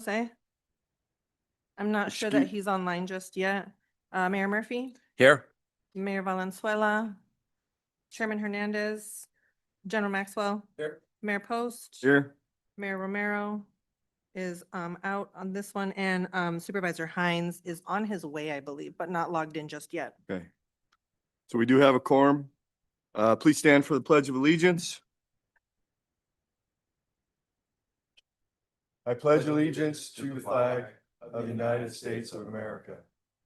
say? I'm not sure that he's online just yet. Mayor Murphy, Here. Mayor Valenzuela, Chairman Hernandez, General Maxwell, Here. Mayor Post, Here. Mayor Romero is out on this one, and Supervisor Hines is on his way, I believe, but not logged in just yet. Okay. So we do have a quorum. Please stand for the Pledge of Allegiance. I pledge allegiance to the flag of the United States of America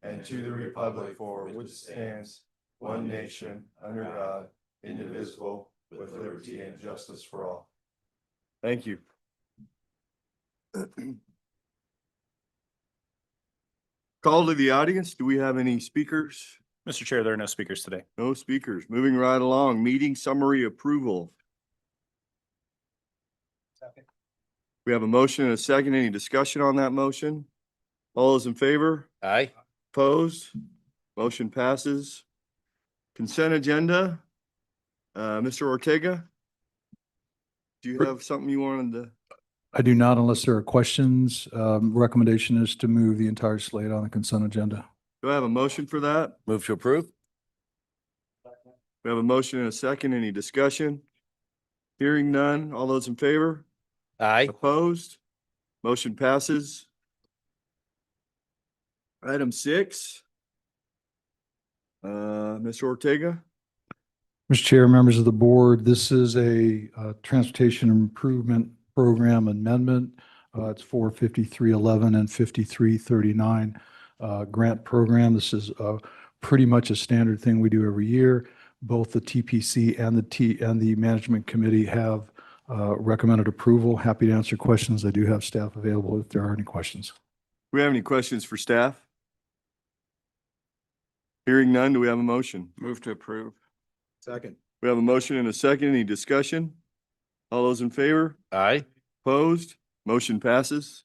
and to the republic for which it stands, one nation, under God, indivisible, with liberty and justice for all. Thank you. Call to the audience. Do we have any speakers? Mr. Chair, there are no speakers today. No speakers. Moving right along. Meeting summary approval. Second. We have a motion and a second. Any discussion on that motion? All those in favor? Aye. Opposed? Motion passes. Consent agenda. Mr. Ortega? Do you have something you wanted to? I do not, unless there are questions. Recommendation is to move the entire slate on the consent agenda. Do I have a motion for that? Move to approve. We have a motion and a second. Any discussion? Hearing none. All those in favor? Aye. Opposed? Motion passes. Item 6. Mr. Ortega? Mr. Chair, members of the board, this is a transportation improvement program amendment. It's for 5311 and 5339 grant program. This is pretty much a standard thing we do every year. Both the TPC and the management committee have recommended approval. Happy to answer questions. I do have staff available if there are any questions. Do we have any questions for staff? Hearing none, do we have a motion? Move to approve. Second. We have a motion and a second. Any discussion? All those in favor? Aye. Opposed? Motion passes.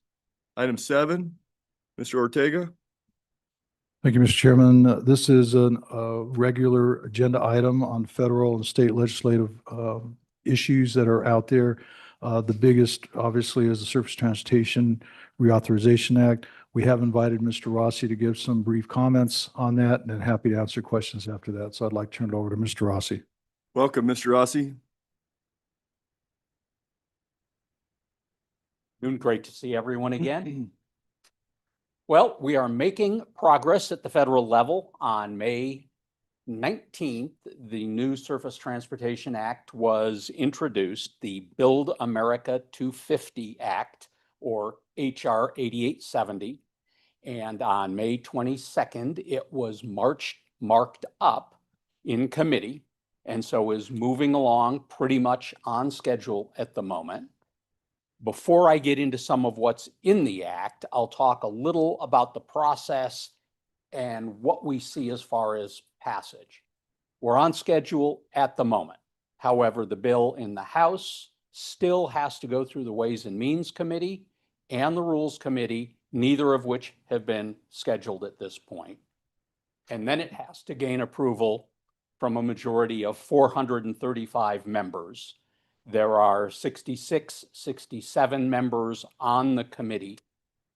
Item 7, Mr. Ortega. Thank you, Mr. Chairman. This is a regular agenda item on federal and state legislative issues that are out there. The biggest, obviously, is the Surface Transportation Reauthorization Act. We have invited Mr. Rossi to give some brief comments on that, and I'm happy to answer questions after that. So I'd like to turn it over to Mr. Rossi. Welcome, Mr. Rossi. Great to see everyone again. Well, we are making progress at the federal level. On May 19th, the new Surface Transportation Act was introduced, the Build America 250 Act, or HR 8870. And on May 22nd, it was marked up in committee, and so is moving along pretty much on schedule at the moment. Before I get into some of what's in the act, I'll talk a little about the process and what we see as far as passage. We're on schedule at the moment. However, the bill in the House still has to go through the Ways and Means Committee and the Rules Committee, neither of which have been scheduled at this point. And then it has to gain approval from a majority of 435 members. There are 66, 67 members on the committee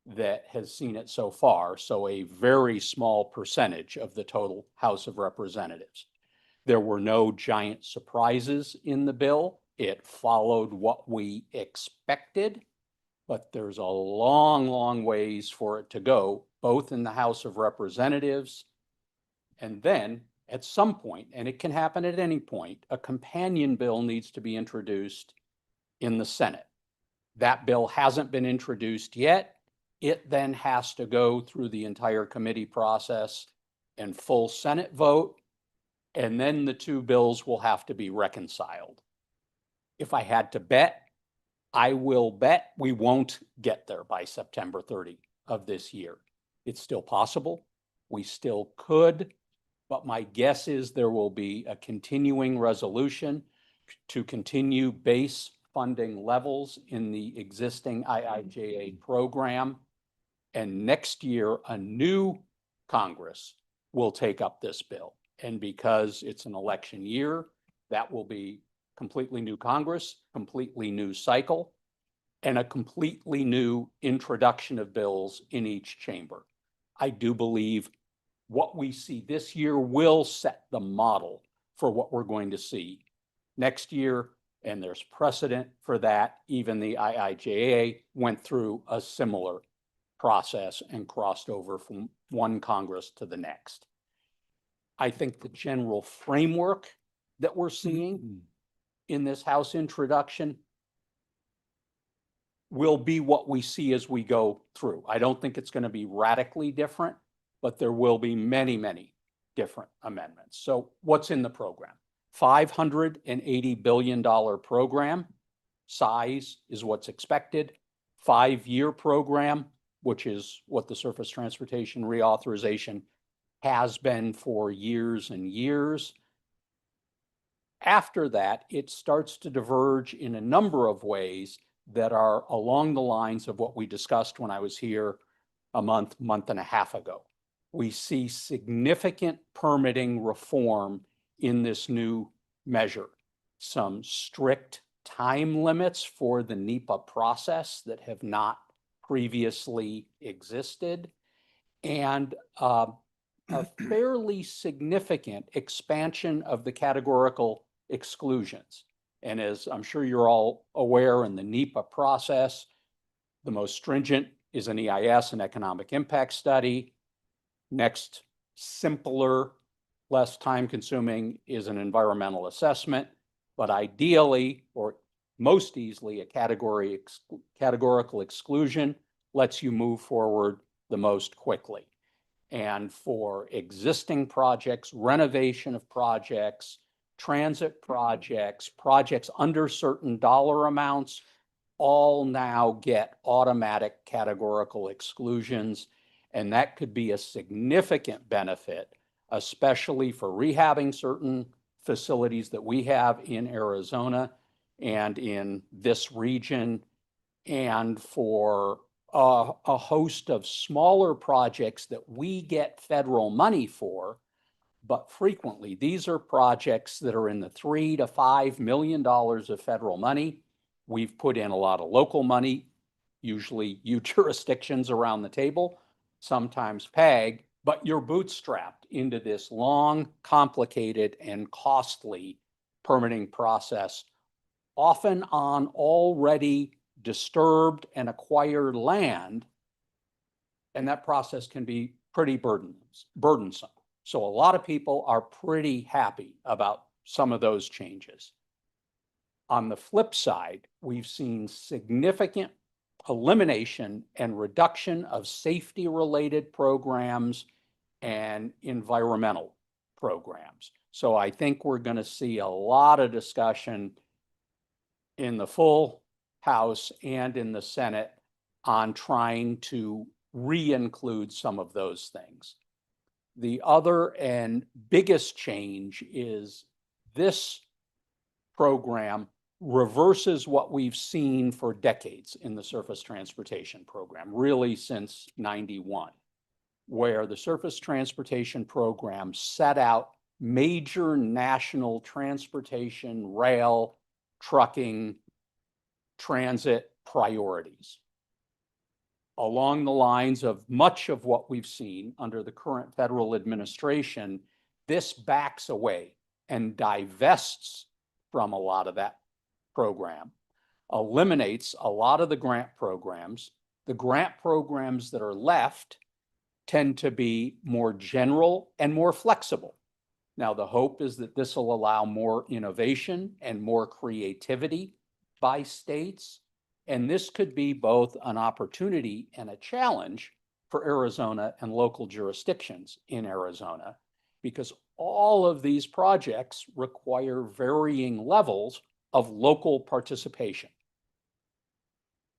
that has seen it so far, so a very small percentage of the total House of Representatives. There were no giant surprises in the bill. It followed what we expected, but there's a long, long ways for it to go, both in the House of Representatives and then at some point, and it can happen at any point, a companion bill needs to be introduced in the Senate. That bill hasn't been introduced yet. It then has to go through the entire committee process and full Senate vote, and then the two bills will have to be reconciled. If I had to bet, I will bet we won't get there by September 30 of this year. It's still possible. We still could. But my guess is there will be a continuing resolution to continue base funding levels in the existing IIJA program. And next year, a new Congress will take up this bill. And because it's an election year, that will be completely new Congress, completely new cycle. and a completely new introduction of bills in each chamber. I do believe what we see this year will set the model for what we're going to see next year, and there's precedent for that. Even the IIJA went through a similar process and crossed over from one Congress to the next. I think the general framework that we're seeing in this House introduction will be what we see as we go through. I don't think it's going to be radically different, but there will be many, many different amendments. So what's in the program? $580 billion program. Size is what's expected. 5-year program, which is what the Surface Transportation Reauthorization has been for years and years. After that, it starts to diverge in a number of ways that are along the lines of what we discussed when I was here a month and a half ago. We see significant permitting reform in this new measure. Some strict time limits for the NEPA process that have not previously existed, and a fairly significant expansion of the categorical exclusions. And as I'm sure you're all aware, in the NEPA process, the most stringent is an EIS, an economic impact study. Next, simpler, less time consuming is an environmental assessment, but ideally, or most easily, a categorical exclusion lets you move forward the most quickly. And for existing projects, renovation of projects, transit projects, projects under certain dollar amounts, all now get automatic categorical exclusions. And that could be a significant benefit, especially for rehabbing certain facilities that we have in Arizona and in this region, and for a host of smaller projects that we get federal money for. But frequently, these are projects that are in the $3 to $5 million of federal money. We've put in a lot of local money, usually you jurisdictions around the table, sometimes PAG, but you're bootstrapped into this long, complicated, and costly permitting process, often on already disturbed and acquired land. And that process can be pretty burdensome. So a lot of people are pretty happy about some of those changes. On the flip side, we've seen significant elimination and reduction of safety-related programs and environmental programs. So I think we're going to see a lot of discussion in the full House and in the Senate on trying to re-include some of those things. The other and biggest change is this program reverses what we've seen for decades in the Surface Transportation Program, really since '91, where the Surface Transportation Program set out major national transportation, rail, trucking, transit priorities along the lines of much of what we've seen under the current federal administration. This backs away and divests from a lot of that program, eliminates a lot of the grant programs. The grant programs that are left tend to be more general and more flexible. Now, the hope is that this will allow more innovation and more creativity by states. And this could be both an opportunity and a challenge for Arizona and local jurisdictions in Arizona, because all of these projects require varying levels of local participation.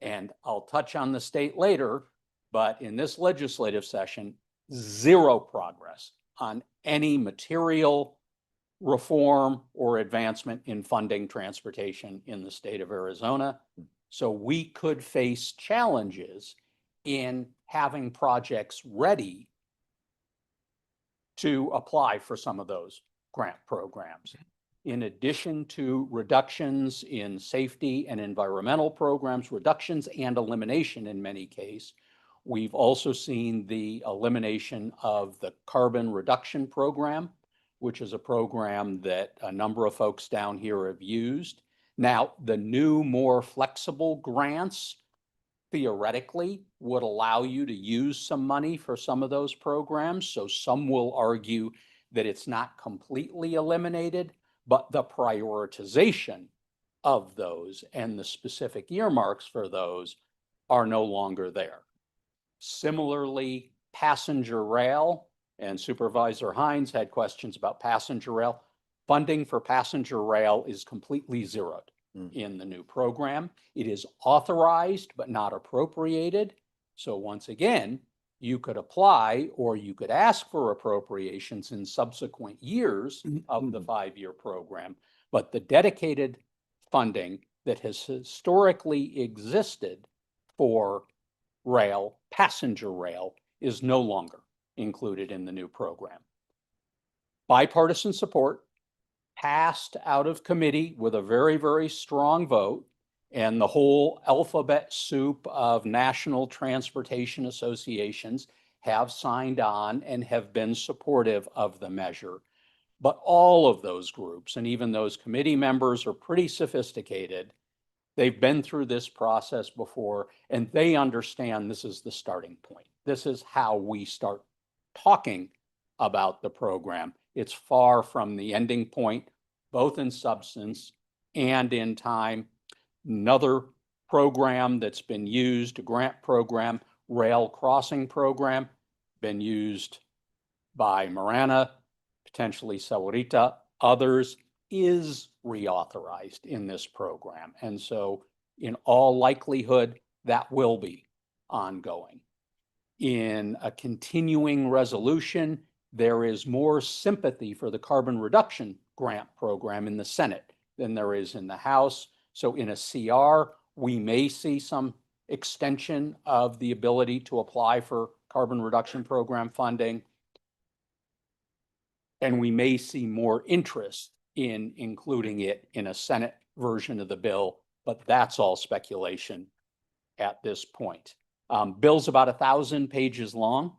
And I'll touch on the state later, but in this legislative session, zero progress on any material reform or advancement in funding transportation in the state of Arizona. So we could face challenges in having projects ready to apply for some of those grant programs. in addition to reductions in safety and environmental programs, reductions and elimination in many cases, we've also seen the elimination of the carbon reduction program, which is a program that a number of folks down here have used. Now, the new, more flexible grants theoretically would allow you to use some money for some of those programs. So some will argue that it's not completely eliminated, but the prioritization of those and the specific earmarks for those are no longer there. Similarly, passenger rail, and Supervisor Hines had questions about passenger rail. Funding for passenger rail is completely zeroed in the new program. It is authorized but not appropriated. So once again, you could apply or you could ask for appropriations in subsequent years of the 5-year program. But the dedicated funding that has historically existed for rail, passenger rail, is no longer included in the new program. Bipartisan support, passed out of committee with a very, very strong vote, and the whole alphabet soup of national transportation associations have signed on and have been supportive of the measure. But all of those groups, and even those committee members, are pretty sophisticated. They've been through this process before, and they understand this is the starting point. This is how we start talking about the program. It's far from the ending point, both in substance and in time. Another program that's been used, a grant program, rail crossing program, been used by Marana, potentially Saurita, others, is reauthorized in this program. And so in all likelihood, that will be ongoing. In a continuing resolution, there is more sympathy for the carbon reduction grant program in the Senate than there is in the House. So in a CR, we may see some extension of the ability to apply for carbon reduction program funding. And we may see more interest in including it in a Senate version of the bill, but that's all speculation at this point. Bill's about 1,000 pages long.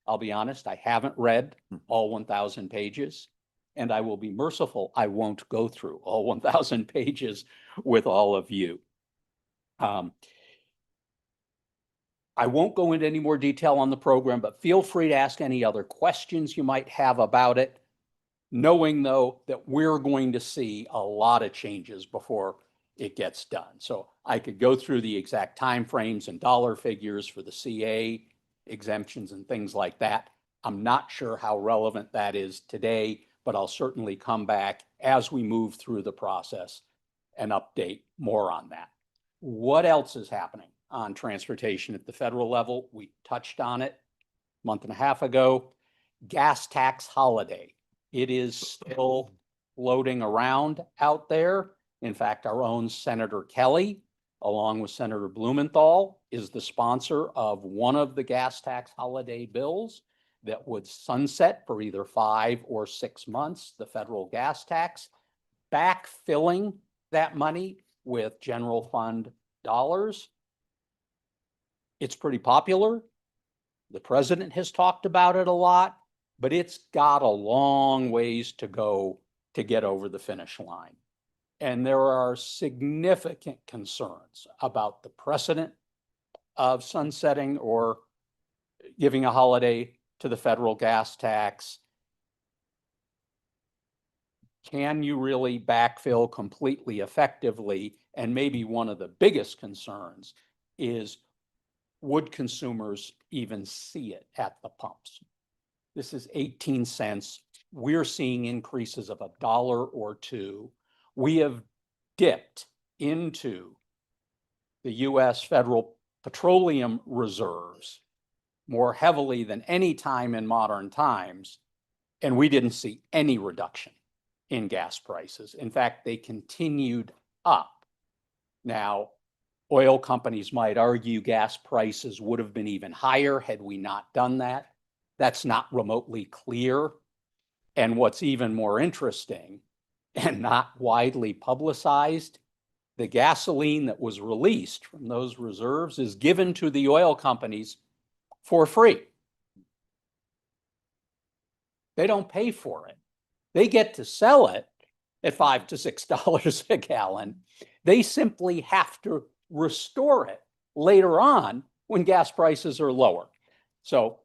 I'll be honest, I haven't read all 1,000 pages, and I will be merciful. I won't go through all 1,000 pages with all of you. I won't go into any more detail on the program, but feel free to ask any other questions you might have about it, knowing though that we're going to see a lot of changes before it gets done. So I could go through the exact timeframes and dollar figures for the CA exemptions and things like that. I'm not sure how relevant that is today, but I'll certainly come back as we move through the process and update more on that. What else is happening on transportation at the federal level? We touched on it a month and a half ago. Gas tax holiday. It is still floating around out there. In fact, our own Senator Kelly, along with Senator Blumenthal, is the sponsor of one of the gas tax holiday bills that would sunset for either 5 or 6 months the federal gas tax, backfilling that money with general fund dollars. It's pretty popular. The president has talked about it a lot, but it's got a long ways to go to get over the finish line. And there are significant concerns about the precedent of sunsetting or giving a holiday to the federal gas tax. Can you really backfill completely effectively? And maybe one of the biggest concerns is, would consumers even see it at the pumps? This is 18 cents. We're seeing increases of $1 or $2. We have dipped into the U.S. federal petroleum reserves more heavily than any time in modern times, and we didn't see any reduction in gas prices. In fact, they continued up. Now, oil companies might argue gas prices would have been even higher had we not done that. That's not remotely clear. And what's even more interesting and not widely publicized, the gasoline that was released from those reserves is given to the oil companies for free. They don't pay for it. They get to sell it at $5 to $6 a gallon. They simply have to restore it later on when gas prices are lower. So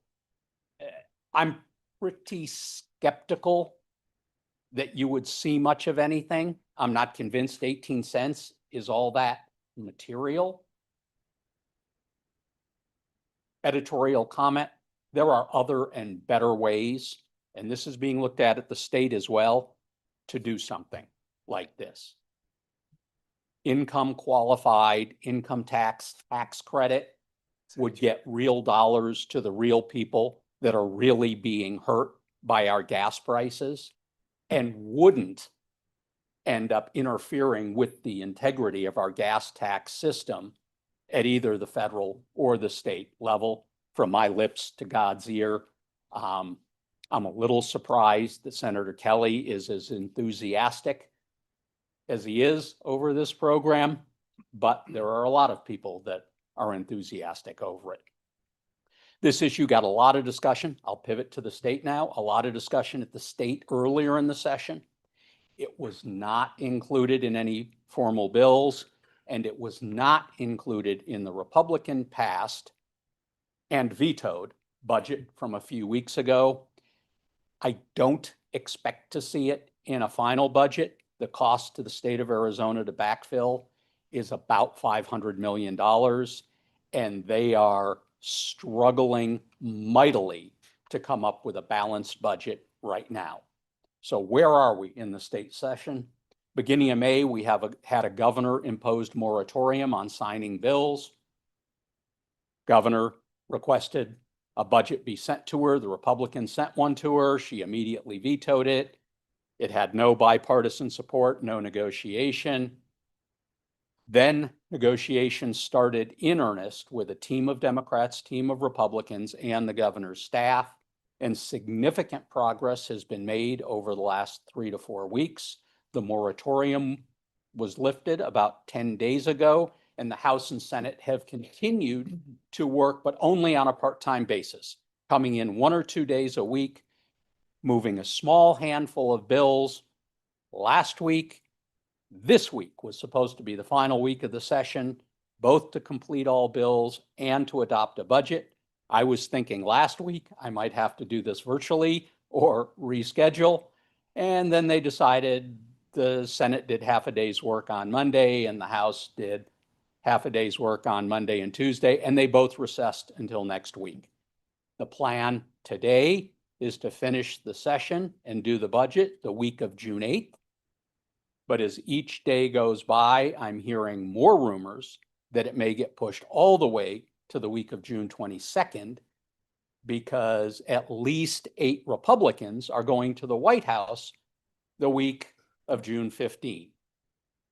I'm pretty skeptical that you would see much of anything. I'm not convinced 18 cents is all that material. Editorial comment, there are other and better ways, and this is being looked at the state as well, to do something like this. Income qualified, income tax credit would get real dollars to the real people that are really being hurt by our gas prices and wouldn't end up interfering with the integrity of our gas tax system at either the federal or the state level. From my lips to God's ear, I'm a little surprised that Senator Kelly is as enthusiastic as he is over this program, but there are a lot of people that are enthusiastic over it. This issue got a lot of discussion. I'll pivot to the state now. A lot of discussion at the state earlier in the session. It was not included in any formal bills, and it was not included in the Republican passed and vetoed budget from a few weeks ago. I don't expect to see it in a final budget. The cost to the state of Arizona to backfill is about $500 million, and they are struggling mightily to come up with a balanced budget right now. So where are we in the state session? Beginning of May, we have had a governor-imposed moratorium on signing bills. Governor requested a budget be sent to her. The Republicans sent one to her. She immediately vetoed it. It had no bipartisan support, no negotiation. Then negotiations started in earnest with a team of Democrats, team of Republicans, and the governor's staff. And significant progress has been made over the last 3 to 4 weeks. The moratorium was lifted about 10 days ago, and the House and Senate have continued to work, but only on a part-time basis, coming in 1 or 2 days a week, moving a small handful of bills. Last week, this week was supposed to be the final week of the session, both to complete all bills and to adopt a budget. I was thinking last week I might have to do this virtually or reschedule. And then they decided the Senate did half a day's work on Monday and the House did half a day's work on Monday and Tuesday, and they both recessed until next week. The plan today is to finish the session and do the budget the week of June 8th. But as each day goes by, I'm hearing more rumors that it may get pushed all the way to the week of June 22nd, because at least 8 Republicans are going to the White House the week of June 15.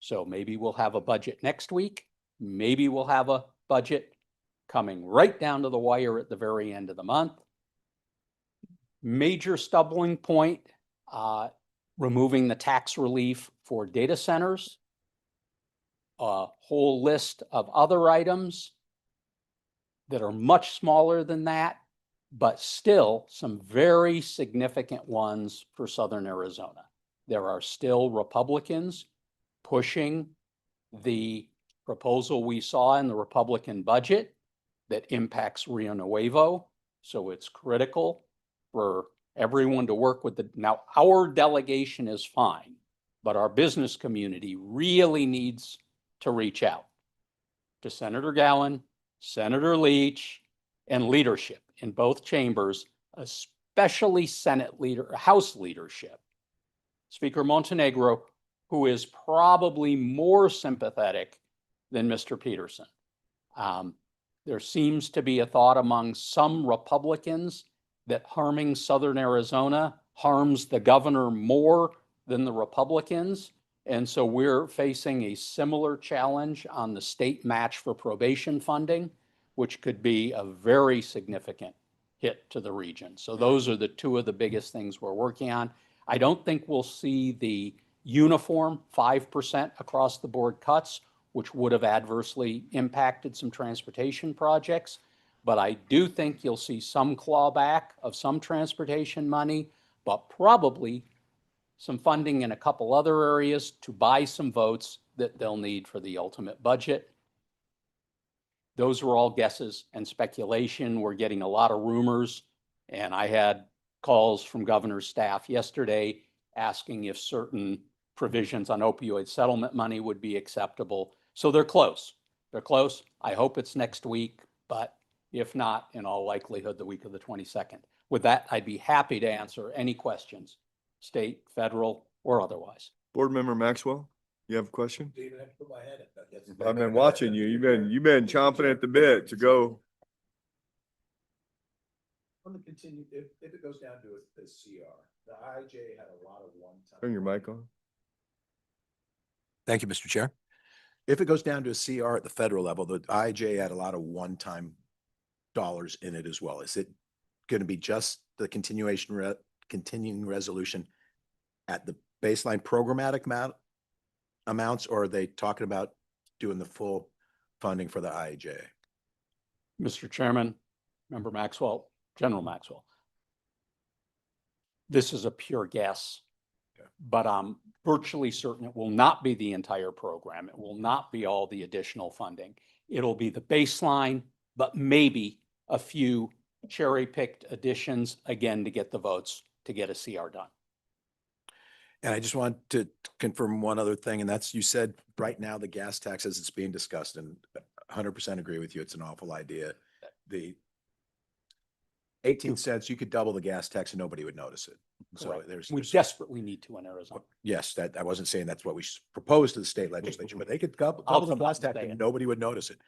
So maybe we'll have a budget next week. Maybe we'll have a budget coming right down to the wire at the very end of the month. Major stumbling point, removing the tax relief for data centers, a whole list of other items that are much smaller than that, but still some very significant ones for Southern Arizona. There are still Republicans pushing the proposal we saw in the Republican budget that impacts Rio Nuevo. So it's critical for everyone to work with now our delegation is fine, but our business community really needs to reach out to Senator Gallen, Senator Leach, and leadership in both chambers, especially House leadership. Speaker Montenegro, who is probably more sympathetic than Mr. Peterson. There seems to be a thought among some Republicans that harming Southern Arizona harms the governor more than the Republicans. And so we're facing a similar challenge on the state match for probation funding, which could be a very significant hit to the region. So those are the 2 of the biggest things we're working on. I don't think we'll see the uniform 5% across the board cuts, which would have adversely impacted some transportation projects. But I do think you'll see some clawback of some transportation money, but probably some funding in a couple other areas to buy some votes that they'll need for the ultimate budget. Those were all guesses and speculation. We're getting a lot of rumors, and I had calls from governor's staff yesterday asking if certain provisions on opioid settlement money would be acceptable. So they're close. They're close. I hope it's next week, but if not, in all likelihood, the week of the 22nd. With that, I'd be happy to answer any questions, state, federal, or otherwise. Board Member Maxwell, you have a question? David, I put my head in. I've been watching you. You've been chomping at the bit to go. On the continue, if it goes down to the CR, the IJ had a lot of one-time. Turn your mic on. Thank you, Mr. Chair. If it goes down to a CR at the federal level, the IJ had a lot of one-time dollars in it as well. Is it going to be just the continuing resolution at the baseline programmatic amounts, or are they talking about doing the full funding for the IJ? Mr. Chairman, Member Maxwell, General Maxwell. This is a pure guess, but I'm virtually certain it will not be the entire program. It will not be all the additional funding. It'll be the baseline, but maybe a few cherry-picked additions, again, to get the votes to get a CR done. And I just want to confirm one other thing, and that's, you said right now the gas tax as it's being discussed, and 100% agree with you, it's an awful idea. The 18 cents, you could double the gas tax and nobody would notice it. So Correct. there's, We desperately need to in Arizona. yes, that, I wasn't saying that's what we proposed to the state legislature, but they could double I'll the come out gas and tax say and it. nobody would notice it.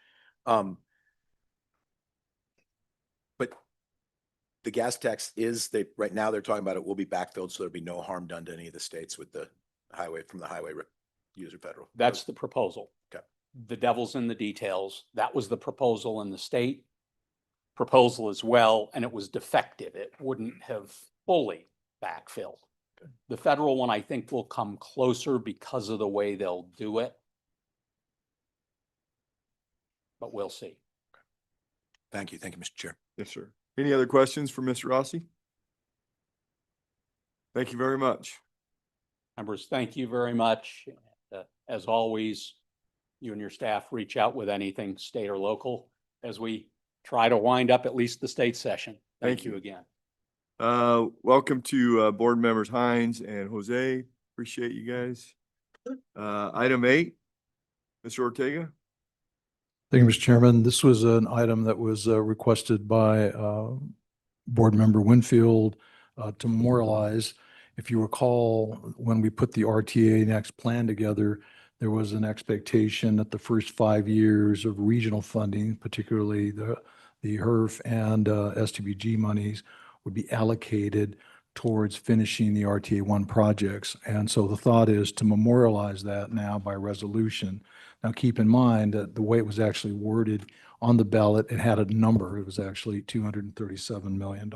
But the gas tax is, right now they're talking about it will be backfilled, so there'll be no harm done to any of the states with the highway, from the highway user federal. That's the proposal. Okay. The devil's in the details. That was the proposal in the state proposal as well, and it was defective. It wouldn't have fully backfilled. Okay. The federal one, I think, will come closer because of the way they'll do it. But we'll see. Thank you. Thank you, Mr. Chair. Yes, sir. Any other questions for Mr. Rossi? Thank you very much. Members, thank you very much. As always, you and your staff reach out with anything state or local as we try to wind up at least the state session. Thank you again. Welcome to board members Hines and Jose. Appreciate you guys. Item 8, Mr. Ortega. Thank you, Mr. Chairman. This was an item that was requested by Board Member Winfield to memorialize. If you recall, when we put the RTA next plan together, there was an expectation that the first 5 years of regional funding, particularly the HERF and STBG monies, would be allocated towards finishing the RTA 1 projects. And so the thought is to memorialize that now by resolution. Now, keep in mind that the way it was actually worded on the ballot, it had a number. It was actually $237 million.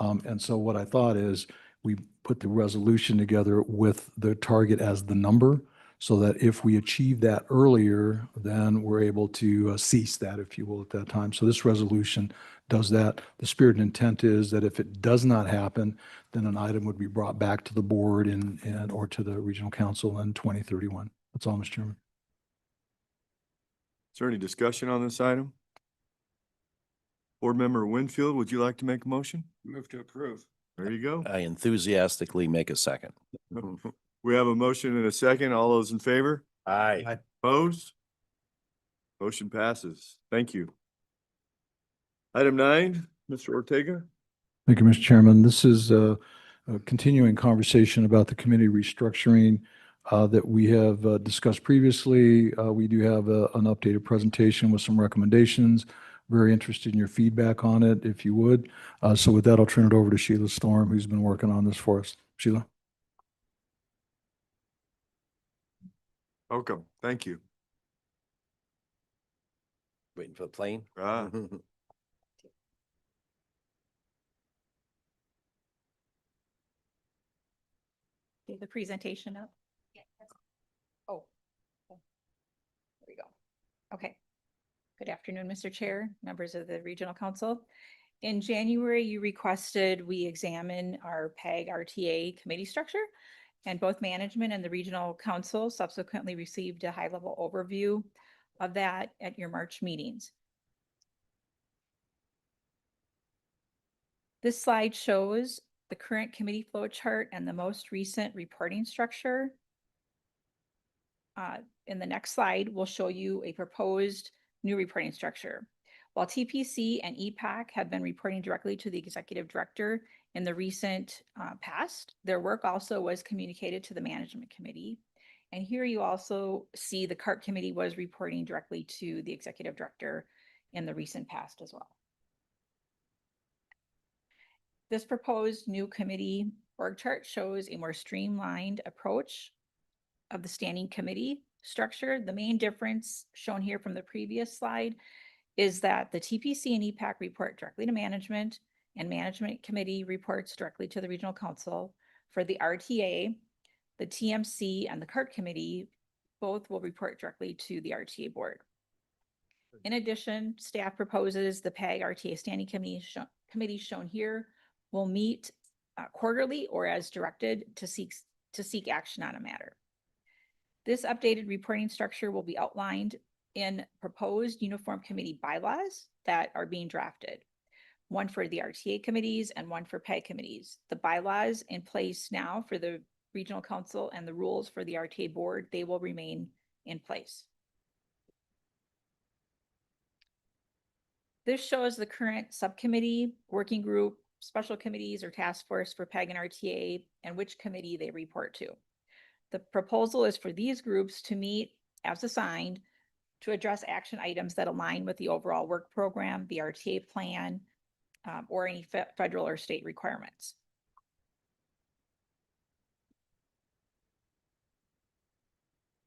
And so what I thought is we put the resolution together with the target as the number, so that if we achieve that earlier, then we're able to cease that, if you will, at that time. So this resolution does that. The spirit and intent is that if it does not happen, then an item would be brought back to the board or to the regional council in 2031. That's all, Mr. Chairman. Is there any discussion on this item? Board member Winfield, would you like to make a motion? Move to approve. There you go. I enthusiastically make a second. We have a motion and a second. All those in favor? Aye. Opposed? Motion passes. Thank you. Item 9, Mr. Ortega. Thank you, Mr. Chairman. This is a continuing conversation about the committee restructuring that we have discussed previously. We do have an updated presentation with some recommendations. Very interested in your feedback on it, if you would. So with that, I'll turn it over to Sheila Storm, who's been working on this for us. Sheila? Welcome. Thank you. Waiting for the plane. Ah, the presentation up? Oh. There we go. Okay. Good afternoon, Mr. Chair, members of the Regional Council. In January, you requested we examine our PAG RTA committee structure, and both management and the Regional Council subsequently received a high-level overview of that at your March meetings. This slide shows the current committee flow chart and the most recent reporting structure. In the next slide, we'll show you a proposed new reporting structure. While TPC and EPAC have been reporting directly to the executive director in the recent past, their work also was communicated to the management committee. And here you also see the CART committee was reporting directly to the executive director in the recent past as well. This proposed new committee org chart shows a more streamlined approach of the standing committee structure. The main difference shown here from the previous slide is that the TPC and EPAC report directly to management, and management committee reports directly to the regional council. For the RTA, the TMC and the CART committee both will report directly to the RTA board. In addition, staff proposes the PAG RTA standing committee shown here will meet quarterly or as directed to seek action on a matter. This updated reporting structure will be outlined in proposed uniform committee bylaws that are being drafted, one for the RTA committees and one for PAG committees. The bylaws in place now for the regional council and the rules for the RTA board, they will remain in place. This shows the current subcommittee, working group, special committees or task force for PAG and RTA and which committee they report to. The proposal is for these groups to meet as assigned to address action items that align with the overall work program, the RTA plan, or any federal or state requirements.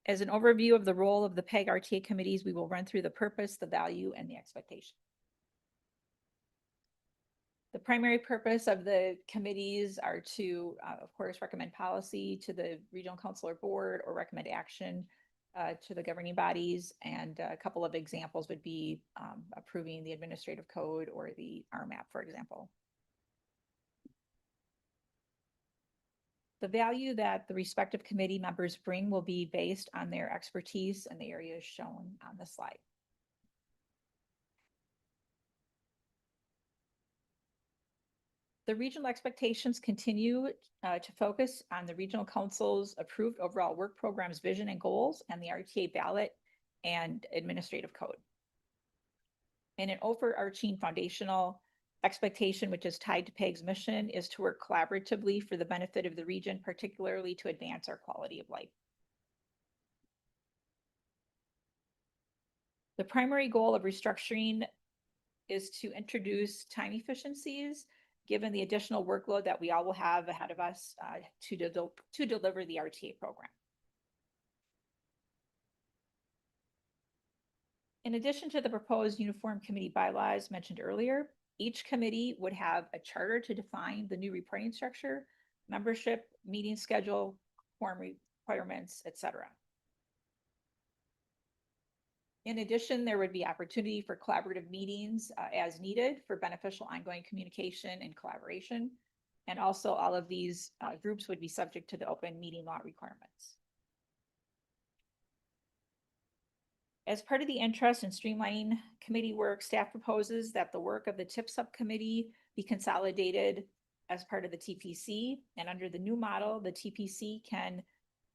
As an overview of the role of the PAG RTA committees, we will run through the purpose, the value, and the expectation. The primary purpose of the committees are to, of course, recommend policy to the regional council or board or recommend action to the governing bodies. And a couple of examples would be approving the administrative code or the RMAP, for example. The value that the respective committee members bring will be based on their expertise in the areas shown on the slide. The regional expectations continue to focus on the regional council's approved overall work program's vision and goals and the RTA ballot and administrative code. And an overarching foundational expectation, which is tied to PAG's mission, is to work collaboratively for the benefit of the region, particularly to advance our quality of life. The primary goal of restructuring is to introduce time efficiencies, given the additional workload that we all will have ahead of us to deliver the RTA program. In addition to the proposed uniform committee bylaws mentioned earlier, each committee would have a charter to define the new reporting structure, membership, meeting schedule, quorum requirements, etc. In addition, there would be opportunity for collaborative meetings as needed for beneficial ongoing communication and collaboration. And also all of these groups would be subject to the open meeting law requirements. As part of the interest in streamlining committee work, staff proposes that the work of the TIP subcommittee be consolidated as part of the TPC. And under the new model, the TPC can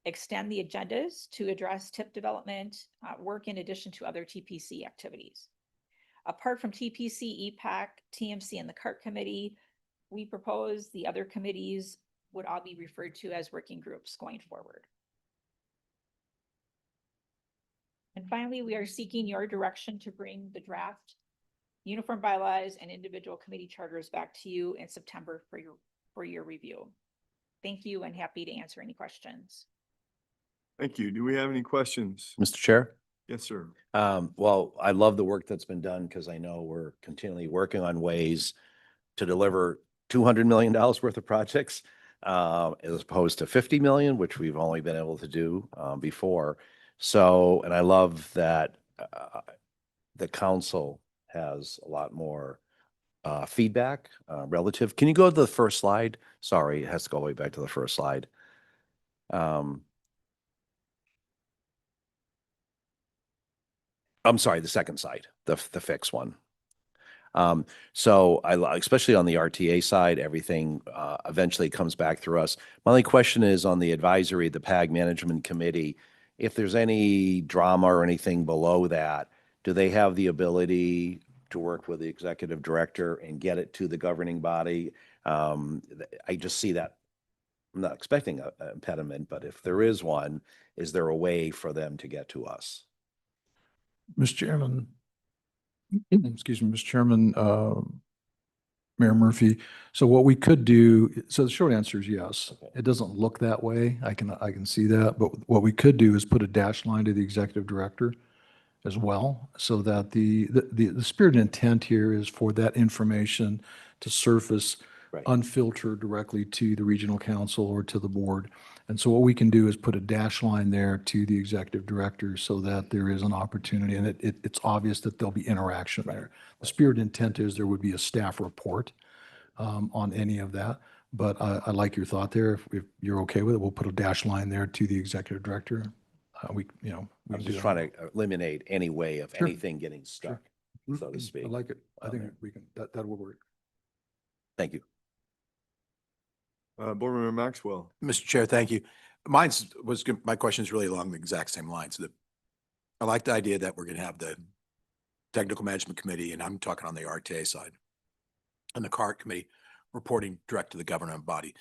extend the agendas to address TIP development work in addition to other TPC activities. Apart from TPC, EPAC, TMC, and the CART committee, we propose the other committees would all be referred to as working groups going forward. And finally, we are seeking your direction to bring the draft uniform bylaws and individual committee charters back to you in September for your review. Thank you, and happy to answer any questions. Thank you. Do we have any questions? Mr. Chair? Yes, sir. Well, I love the work that's been done because I know we're continually working on ways to deliver $200 million worth of projects. as opposed to 50 million, which we've only been able to do before. So, and I love that the council has a lot more feedback relative. Can you go to the first slide? Sorry, it has to go all the way back to the first slide. I'm sorry, the second slide, the fix one. So especially on the RTA side, everything eventually comes back through us. My only question is on the advisory, the PAG Management Committee, if there's any drama or anything below that, do they have the ability to work with the executive director and get it to the governing body? I just see that. I'm not expecting an impediment, but if there is one, is there a way for them to get to us? Mr. Chairman, excuse me, Mr. Chairman, Mayor Murphy. So what we could do, so the short answer is yes. Okay. It doesn't look that way. I can see that, but what we could do is put a dash line to the executive director as well, so that the spirit and intent here is for that information to surface Right. unfiltered directly to the regional council or to the board. And so what we can do is put a dash line there to the executive director so that there is an opportunity, and it's obvious that there'll be interaction there. The spirit and intent is there would be a staff report on any of that. But I like your thought there. If you're okay with it, we'll put a dash line there to the executive director. We I'm can do just that. trying to eliminate any way of Sure. anything getting stuck, so to speak. I like it. I on think there. we can, that will work. Thank you. Board Member Maxwell. Mr. Chair, thank you. My question is really along the exact same lines. I like the idea that we're going to have the Technical Management Committee, and I'm talking on the RTA side, and the CART Committee reporting direct to the governing body.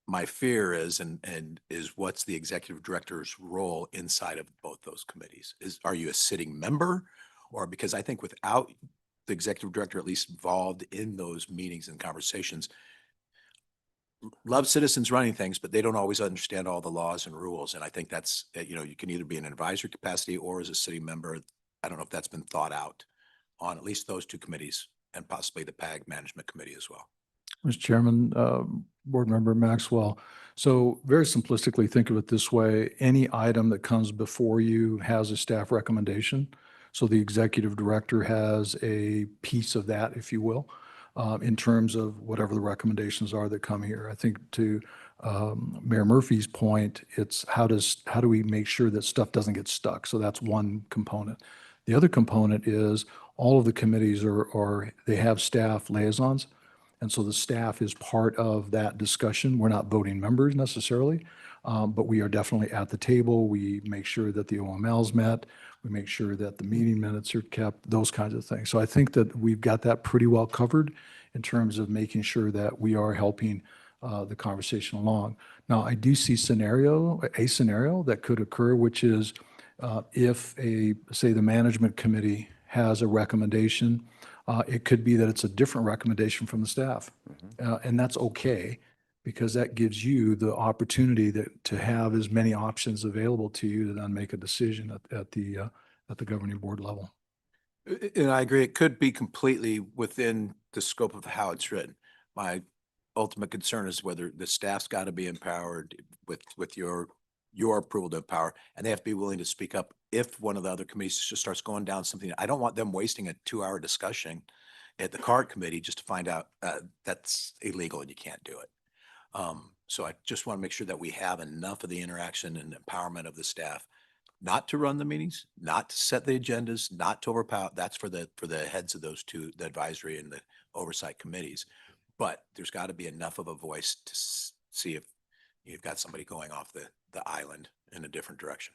My fear is, and is what's the executive director's role inside of both those committees? Are you a sitting member? Or because I think without the executive director at least involved in those meetings and conversations, love citizens running things, but they don't always understand all the laws and rules. And I think that's, you can either be in an advisory capacity or as a city member. I don't know if that's been thought out on at least those two committees and possibly the PAG Management Committee as well. Mr. Chairman, Board Member Maxwell. So very simplistically, think of it this way. Any item that comes before you has a staff recommendation. So the executive director has a piece of that, if you will, in terms of whatever the recommendations are that come here. I think to Mayor Murphy's point, it's how do we make sure that stuff doesn't get stuck? So that's one component. The other component is all of the committees they have staff liaisons. And so the staff is part of that discussion. We're not voting members necessarily, but we are definitely at the table. We make sure that the OML's met. We make sure that the meeting minutes are kept, those kinds of things. So I think that we've got that pretty well covered in terms of making sure that we are helping the conversation along. Now, I do see a scenario that could occur, which is if say the management committee has a recommendation, it could be that it's a different recommendation from the staff. And that's okay, because that gives you the opportunity to have as many options available to you to then make a decision at the governing board level. And I agree, it could be completely within the scope of how it's written. My ultimate concern is whether the staff's got to be empowered with your approval to empower, and they have to be willing to speak up if one of the other committees just starts going down something. I don't want them wasting a 2-hour discussion at the CART committee just to find out that's illegal and you can't do it. So I just want to make sure that we have enough of the interaction and empowerment of the staff, not to run the meetings, not to set the agendas, not to overpower. That's for the heads of those two, the advisory and the oversight committees. But there's got to be enough of a voice to see if you've got somebody going off the island in a different direction.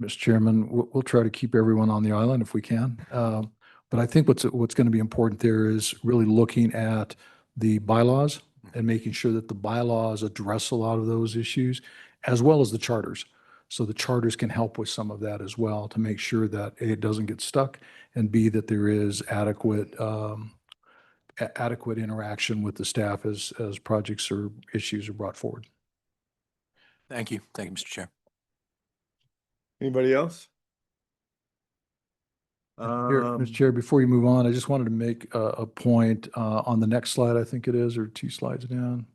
Mr. Chairman, we'll try to keep everyone on the island if we can. But I think what's going to be important there is really looking at the bylaws and making sure that the bylaws address a lot of those issues, as well as the charters. So the charters can help with some of that as well, to make sure that A, it doesn't get stuck, and B, that there is adequate interaction with the staff as projects or issues are brought forward. Thank you. Thank you, Mr. Chair. Anybody else? Here, Mr. Chair, before you move on, I just wanted to make a point on the next slide, I think it is, or 2 slides down.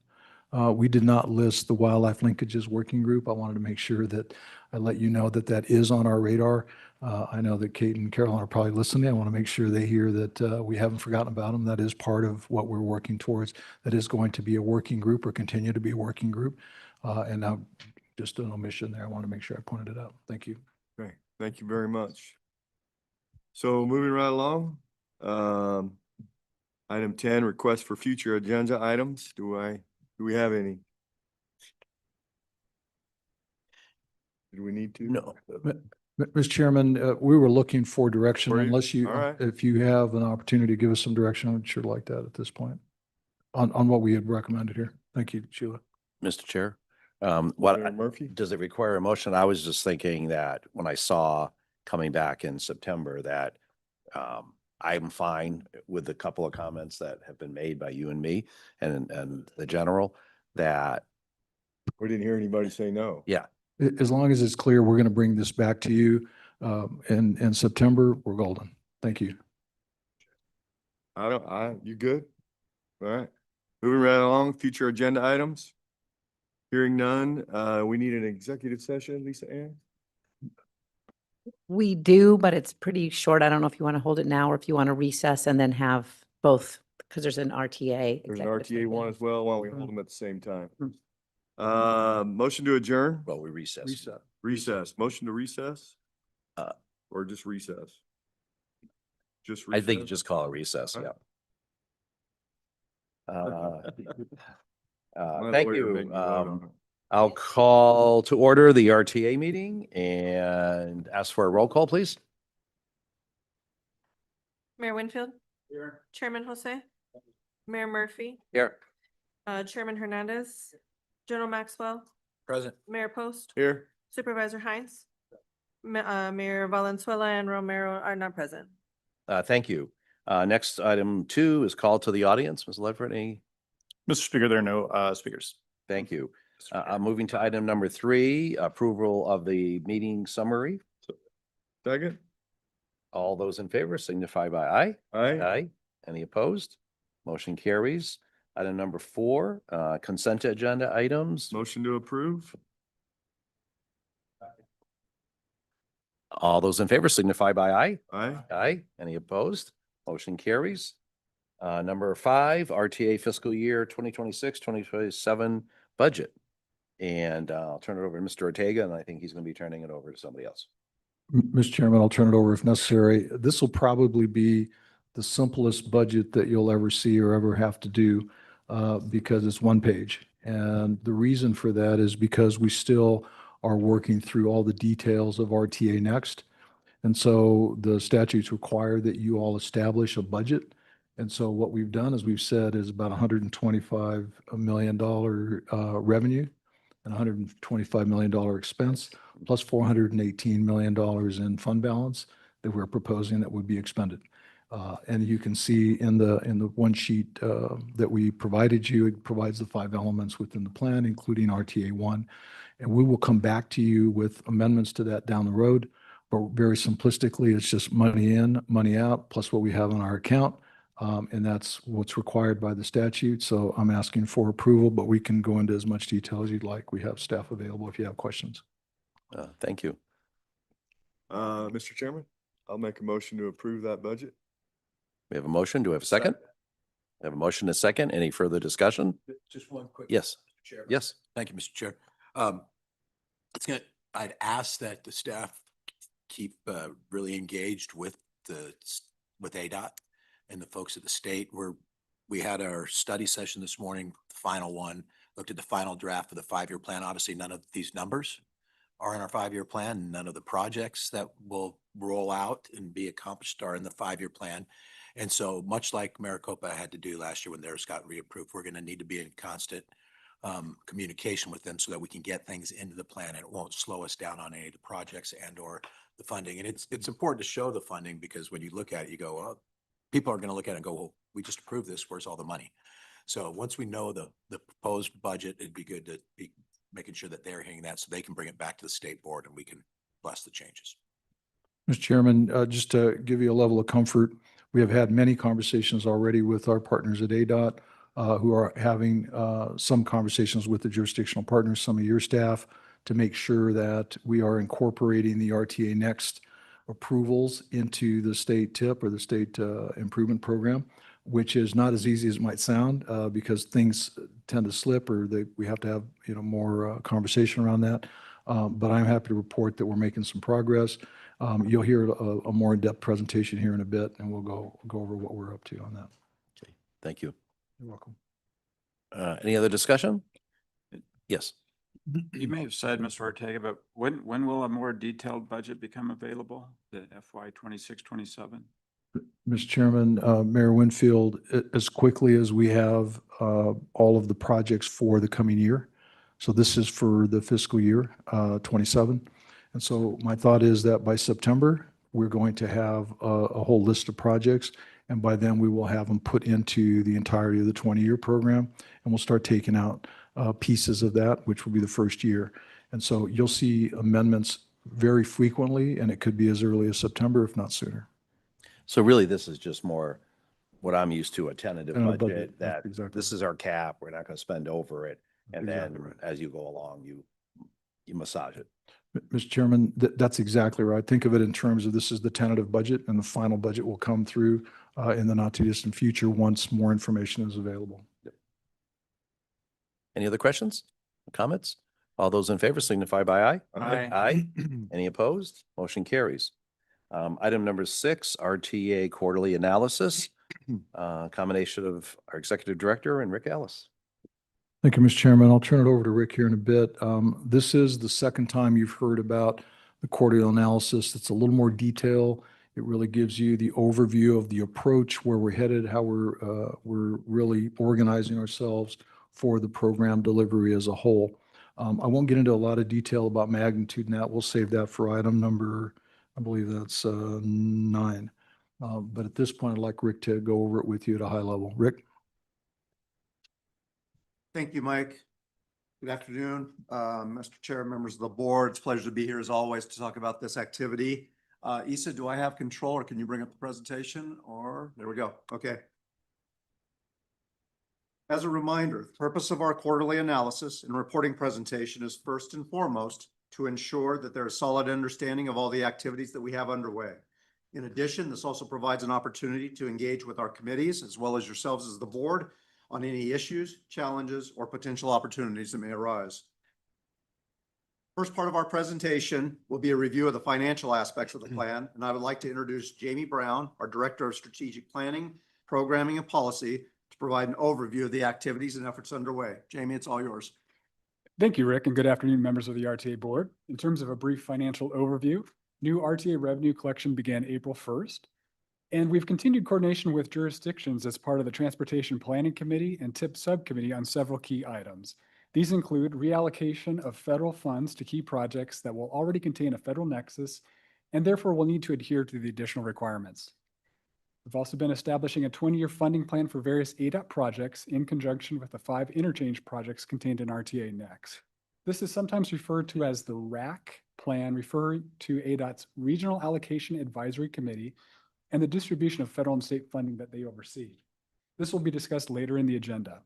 We did not list the Wildlife Linkages Working Group. I wanted to make sure that I let you know that that is on our radar. I know that Kate and Carolyn are probably listening. I want to make sure they hear that we haven't forgotten about them. That is part of what we're working towards. That is going to be a working group or continue to be a working group. And now just an omission there. I want to make sure I pointed it out. Thank you. Okay, thank you very much. So moving right along, item 10, request for future agenda items. Do we have any? Do we need to? No. Mr. Chairman, we were looking for direction For you? unless you, All right. if you have an opportunity to give us some direction, I would sure like that at this point on what we had recommended here. Thank you, Sheila. Mr. Chair, Mayor Murphy? does it require a motion? I was just thinking that when I saw coming back in September that I'm fine with the couple of comments that have been made by you and me and the general that, We didn't hear anybody say no. yeah, As long as it's clear, we're going to bring this back to you in September. We're golden. Thank you. You good? All right. Moving right along, future agenda items. Hearing none, we need an executive session, Lisa Ann? We do, but it's pretty short. I don't know if you want to hold it now or if you want to recess and then have both, because there's an RTA. There's an executive RTA one session. as well. Why don't we hold them at the same time? Motion to adjourn? well, we recessed. Recess. Motion to recess? Uh, Or just recess? Just I think recess? just call it recess, Huh? yeah. My Thank lawyer made you. me vote on it. I'll call to order the RTA meeting and ask for a roll call, please. Mayor Winfield, Chairman Jose, Mayor Murphy, Here. Chairman Hernandez, General Maxwell, Present. Mayor Post, Here? Supervisor Hines, Mayor Valenzuela and Romero are not present. Thank you. Next, item 2 is call to the audience. Ms. Ledford, any? Mr. Speaker, there are no speakers. Thank you. I'm moving to item number 3, approval of the meeting summary. Second? All those in favor signify by aye. Aye? Aye. Any opposed? Motion carries. Item number 4, consent agenda items. Motion to approve? All those in favor signify by aye. Aye? Aye. Any opposed? Motion carries. Number 5, RTA fiscal year 2026-2027 budget. And I'll turn it over to Mr. Ortega, and I think he's going to be turning it over to somebody else. Mr. Chairman, I'll turn it over if necessary. This will probably be the simplest budget that you'll ever see or ever have to do because it's one page. And the reason for that is because we still are working through all the details of RTA Next. And so the statutes require that you all establish a budget. And so what we've done is we've said is about $125 million revenue and $125 million expense, plus $418 million in fund balance that we're proposing that would be expended. And you can see in the one sheet that we provided you, it provides the 5 elements within the plan, including RTA 1. And we will come back to you with amendments to that down the road. But very simplistically, it's just money in, money out, plus what we have on our account. And that's what's required by the statute. So I'm asking for approval, but we can go into as much detail as you'd like. We have staff available if you have questions. Thank you. Mr. Chairman, I'll make a motion to approve that budget. We have a motion. Do we have a second? We have a motion, a second. Any further discussion? Just one quick. Yes. Mr. Chair. Yes. Thank you, Mr. Chair. I'd ask that the staff keep really engaged with ADOT and the folks at the state. We had our study session this morning, the final one, looked at the final draft of the 5-year plan. Obviously, none of these numbers are in our 5-year plan. None of the projects that will roll out and be accomplished are in the 5-year plan. And so much like Maricopa had to do last year when theirs got reapproved, we're going to need to be in constant communication with them so that we can get things into the plan and it won't slow us down on any of the projects and or the funding. And it's important to show the funding because when you look at it, you go, well, people are going to look at it and go, well, we just approved this. Where's all the money? So once we know the proposed budget, it'd be good to be making sure that they're hearing that so they can bring it back to the state board and we can bless the changes. Mr. Chairman, just to give you a level of comfort, we have had many conversations already with our partners at ADOT. who are having some conversations with the jurisdictional partners, some of your staff, to make sure that we are incorporating the RTA Next approvals into the state TIP or the state improvement program, which is not as easy as it might sound because things tend to slip or we have to have, more conversation around that. But I'm happy to report that we're making some progress. You'll hear a more in-depth presentation here in a bit, and we'll go over what we're up to on that. Okay, thank you. You're welcome. Any other discussion? Yes. You may have said, Mr. Ortega, but when will a more detailed budget become available, the FY 26-27? Mr. Chairman, Mayor Winfield, as quickly as we have all of the projects for the coming year. So this is for the fiscal year 27. And so my thought is that by September, we're going to have a whole list of projects. And by then we will have them put into the entirety of the 20-year program. And we'll start taking out pieces of that, which will be the first year. And so you'll see amendments very frequently, and it could be as early as September, if not sooner. So really, this is just more what I'm used to, a tentative Tentative budget, budget, that that's exactly this is our cap, we're not going to spend over it. And Exactly then right. as you go along, you massage it. Mr. Chairman, that's exactly right. Think of it in terms of this is the tentative budget, and the final budget will come through in the not too distant future once more information is available. Any other questions, comments? All those in favor signify by aye. Aye. Aye. Any opposed? Motion carries. Item number 6, RTA quarterly analysis. Combination of our executive director and Rick Ellis. Thank you, Mr. Chairman. I'll turn it over to Rick here in a bit. This is the second time you've heard about the quarterly analysis. It's a little more detail. It really gives you the overview of the approach, where we're headed, how we're really organizing ourselves for the program delivery as a whole. I won't get into a lot of detail about magnitude and that. We'll save that for item number, I believe that's 9. But at this point, I'd like Rick to go over it with you at a high level. Rick? Thank you, Mike. Good afternoon, Mr. Chair, members of the board. It's a pleasure to be here as always to talk about this activity. Issa, do I have control, or can you bring up the presentation? Or there we go. Okay. As a reminder, the purpose of our quarterly analysis and reporting presentation is first and foremost to ensure that there is solid understanding of all the activities that we have underway. In addition, this also provides an opportunity to engage with our committees as well as yourselves as the board on any issues, challenges, or potential opportunities that may arise. First part of our presentation will be a review of the financial aspects of the plan, and I would like to introduce Jamie Brown, our Director of Strategic Planning, Programming, and Policy, to provide an overview of the activities and efforts underway. Jamie, it's all yours. Thank you, Rick, and good afternoon, members of the RTA board. In terms of a brief financial overview, new RTA revenue collection began April 1st. And we've continued coordination with jurisdictions as part of the Transportation Planning Committee and TIP Subcommittee on several key items. These include reallocation of federal funds to key projects that will already contain a federal nexus and therefore will need to adhere to the additional requirements. We've also been establishing a 20-year funding plan for various ADOT projects in conjunction with the 5 interchange projects contained in RTA Next. This is sometimes referred to as the RAC plan, referring to ADOT's Regional Allocation Advisory Committee and the distribution of federal and state funding that they oversee. This will be discussed later in the agenda.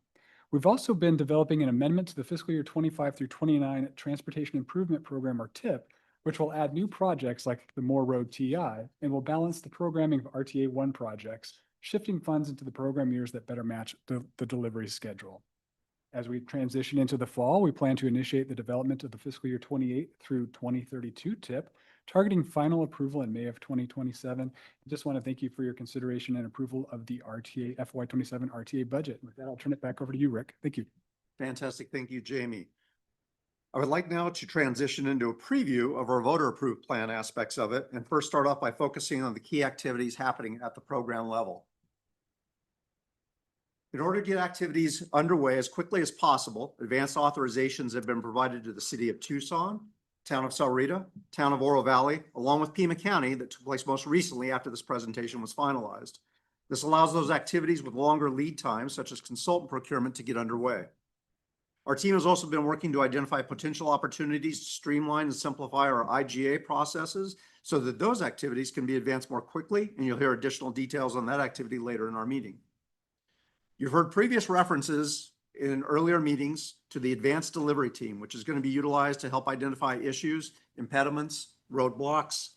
We've also been developing an amendment to the fiscal year 25 through 29 Transportation Improvement Program, or TIP, which will add new projects like the Moore Road TI and will balance the programming of RTA 1 projects, shifting funds into the program years that better match the delivery schedule. As we transition into the fall, we plan to initiate the development of the fiscal year 28 through 2032 TIP, targeting final approval in May of 2027. I just want to thank you for your consideration and approval of the RTA FY27 RTA budget. With that, I'll turn it back over to you, Rick. Thank you. Fantastic. Thank you, Jamie. I would like now to transition into a preview of our voter approved plan aspects of it, and first start off by focusing on the key activities happening at the program level. In order to get activities underway as quickly as possible, advanced authorizations have been provided to the city of Tucson, town of Sahuarita, town of Oro Valley, along with Pima County, that took place most recently after this presentation was finalized. This allows those activities with longer lead times, such as consultant procurement, to get underway. Our team has also been working to identify potential opportunities to streamline and simplify our IGA processes so that those activities can be advanced more quickly, and you'll hear additional details on that activity later in our meeting. You've heard previous references in earlier meetings to the advanced delivery team, which is going to be utilized to help identify issues, impediments, roadblocks,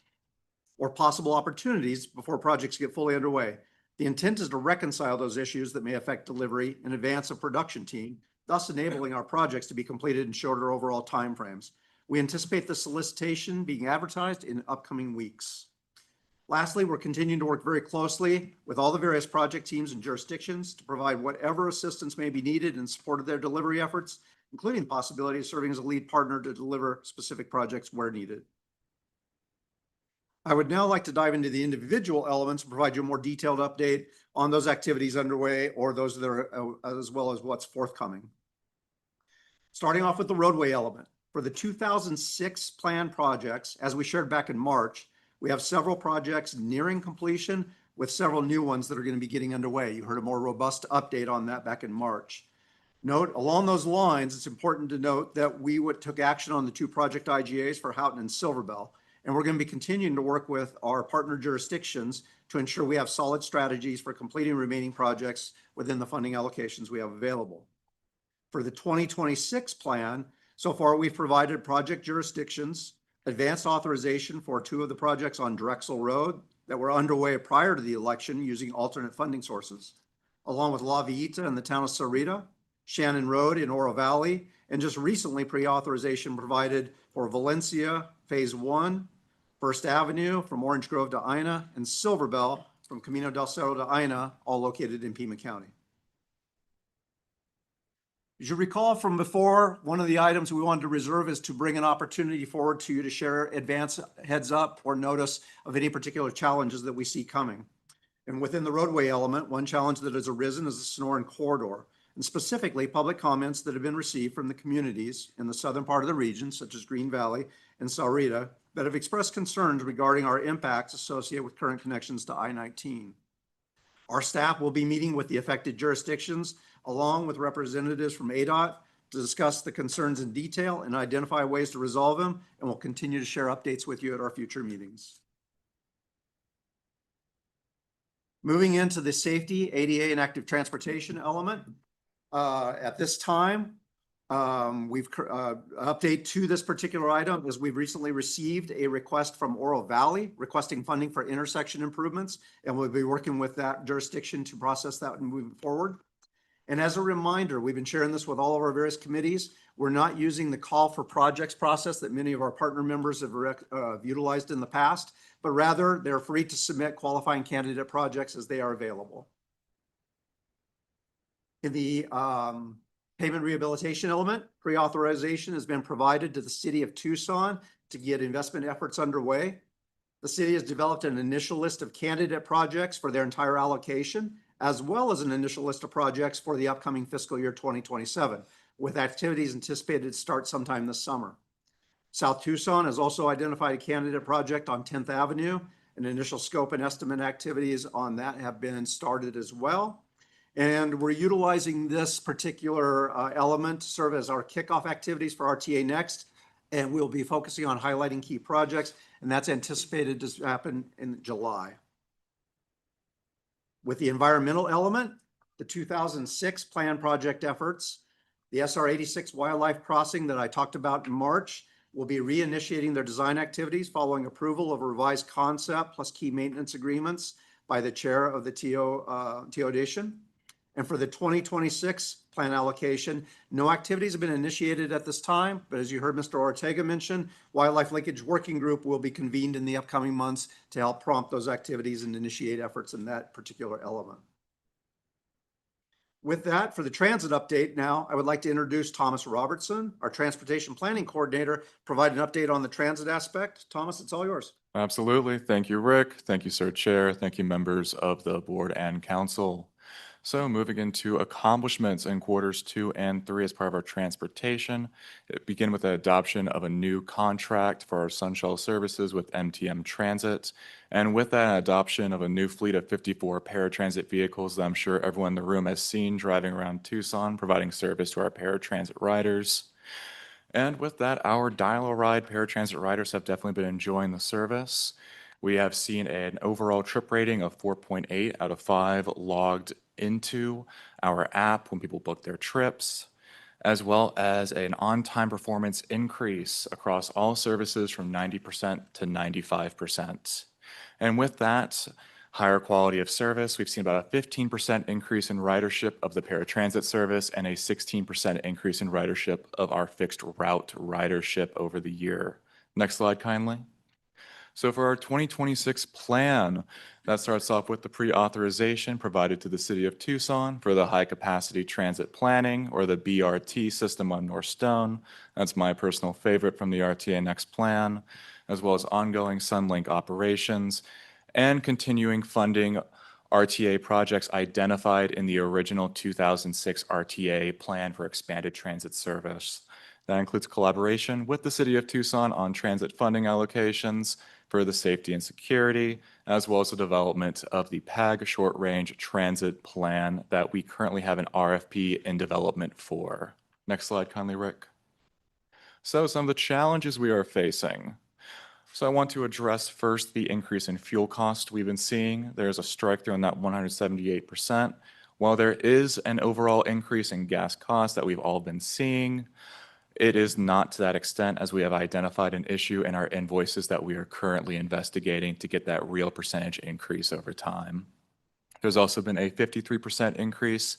or possible opportunities before projects get fully underway. The intent is to reconcile those issues that may affect delivery in advance of production team, thus enabling our projects to be completed in shorter overall timeframes. We anticipate the solicitation being advertised in upcoming weeks. Lastly, we're continuing to work very closely with all the various project teams and jurisdictions to provide whatever assistance may be needed in support of their delivery efforts, including the possibility of serving as a lead partner to deliver specific projects where needed. I would now like to dive into the individual elements and provide you a more detailed update on those activities underway or those that are as well as what's forthcoming. Starting off with the roadway element. For the 2006 planned projects, as we shared back in March, we have several projects nearing completion with several new ones that are going to be getting underway. You heard a more robust update on that back in March. Note, along those lines, it's important to note that we took action on the 2 project IGAs for Houghton and Silverbell, and we're going to be continuing to work with our partner jurisdictions to ensure we have solid strategies for completing remaining projects within the funding allocations we have available. For the 2026 plan, so far we've provided project jurisdictions advanced authorization for 2 of the projects on Drexel Road that were underway prior to the election using alternate funding sources, along with La Villita in the town of Sarita, Shannon Road in Oro Valley, and just recently pre-authorization provided for Valencia Phase 1, First Avenue from Orange Grove to Ina, and Silverbell from Camino del Cerro to Ina, all located in Pima County. As you recall from before, one of the items we wanted to reserve is to bring an opportunity forward to you to share advance heads up or notice of any particular challenges that we see coming. And within the roadway element, one challenge that has arisen is the Sonoran corridor, and specifically public comments that have been received from the communities in the southern part of the region, such as Green Valley and Saurita, that have expressed concerns regarding our impacts associated with current connections to I-19. Our staff will be meeting with the affected jurisdictions along with representatives from ADOT to discuss the concerns in detail and identify ways to resolve them, and we'll continue to share updates with you at our future meetings. Moving into the safety, ADA, and active transportation element. At this time, update to this particular item is we've recently received a request from Oro Valley requesting funding for intersection improvements, and we'll be working with that jurisdiction to process that and move forward. And as a reminder, we've been sharing this with all of our various committees. We're not using the call for projects process that many of our partner members have utilized in the past, but rather they're free to submit qualifying candidate projects as they are available. In the pavement rehabilitation element, pre-authorization has been provided to the city of Tucson to get investment efforts underway. The city has developed an initial list of candidate projects for their entire allocation, as well as an initial list of projects for the upcoming fiscal year 2027, with activities anticipated to start sometime this summer. South Tucson has also identified a candidate project on 10th Avenue. An initial scope and estimate activities on that have been started as well. And we're utilizing this particular element to serve as our kickoff activities for RTA Next. And we'll be focusing on highlighting key projects, and that's anticipated to happen in July. With the environmental element, the 2006 planned project efforts, the SR 86 wildlife crossing that I talked about in March will be reinitiating their design activities following approval of a revised concept plus key maintenance agreements by the chair of the TODation. And for the 2026 plan allocation, no activities have been initiated at this time, but as you heard Mr. Ortega mention, Wildlife Linkage Working Group will be convened in the upcoming months to help prompt those activities and initiate efforts in that particular element. With that, for the transit update now, I would like to introduce Thomas Robertson, our Transportation Planning Coordinator, provide an update on the transit aspect. Thomas, it's all yours. Absolutely. Thank you, Rick. Thank you, Sir Chair. Thank you, members of the board and council. So moving into accomplishments in quarters 2 and 3 as part of our transportation, it began with the adoption of a new contract for our Sunshell services with MTM Transit. And with that adoption of a new fleet of 54 paratransit vehicles that I'm sure everyone in the room has seen driving around Tucson, providing service to our paratransit riders. And with that, our Dial-A-Ride paratransit riders have definitely been enjoying the service. We have seen an overall trip rating of 4.8 out of 5 logged into our app when people book their trips, as well as an on-time performance increase across all services from 90% to 95%. And with that, higher quality of service, we've seen about a 15% increase in ridership of the paratransit service and a 16% increase in ridership of our fixed route ridership over the year. Next slide, kindly. So for our 2026 plan, that starts off with the pre-authorization provided to the City of Tucson for the High Capacity Transit Planning, or the BRT system on North Stone. That's my personal favorite from the RTA Next plan, as well as ongoing Sunlink operations and continuing funding RTA projects identified in the original 2006 RTA plan for expanded transit service. That includes collaboration with the City of Tucson on transit funding allocations for the safety and security, as well as the development of the PAG short-range transit plan that we currently have an RFP in development for. Next slide, kindly, Rick. So some of the challenges we are facing. So I want to address first the increase in fuel cost we've been seeing. There's a strike through on that 178%. While there is an overall increase in gas costs that we've all been seeing, it is not to that extent, as we have identified an issue in our invoices that we are currently investigating to get that real percentage increase over time. There's also been a 53% increase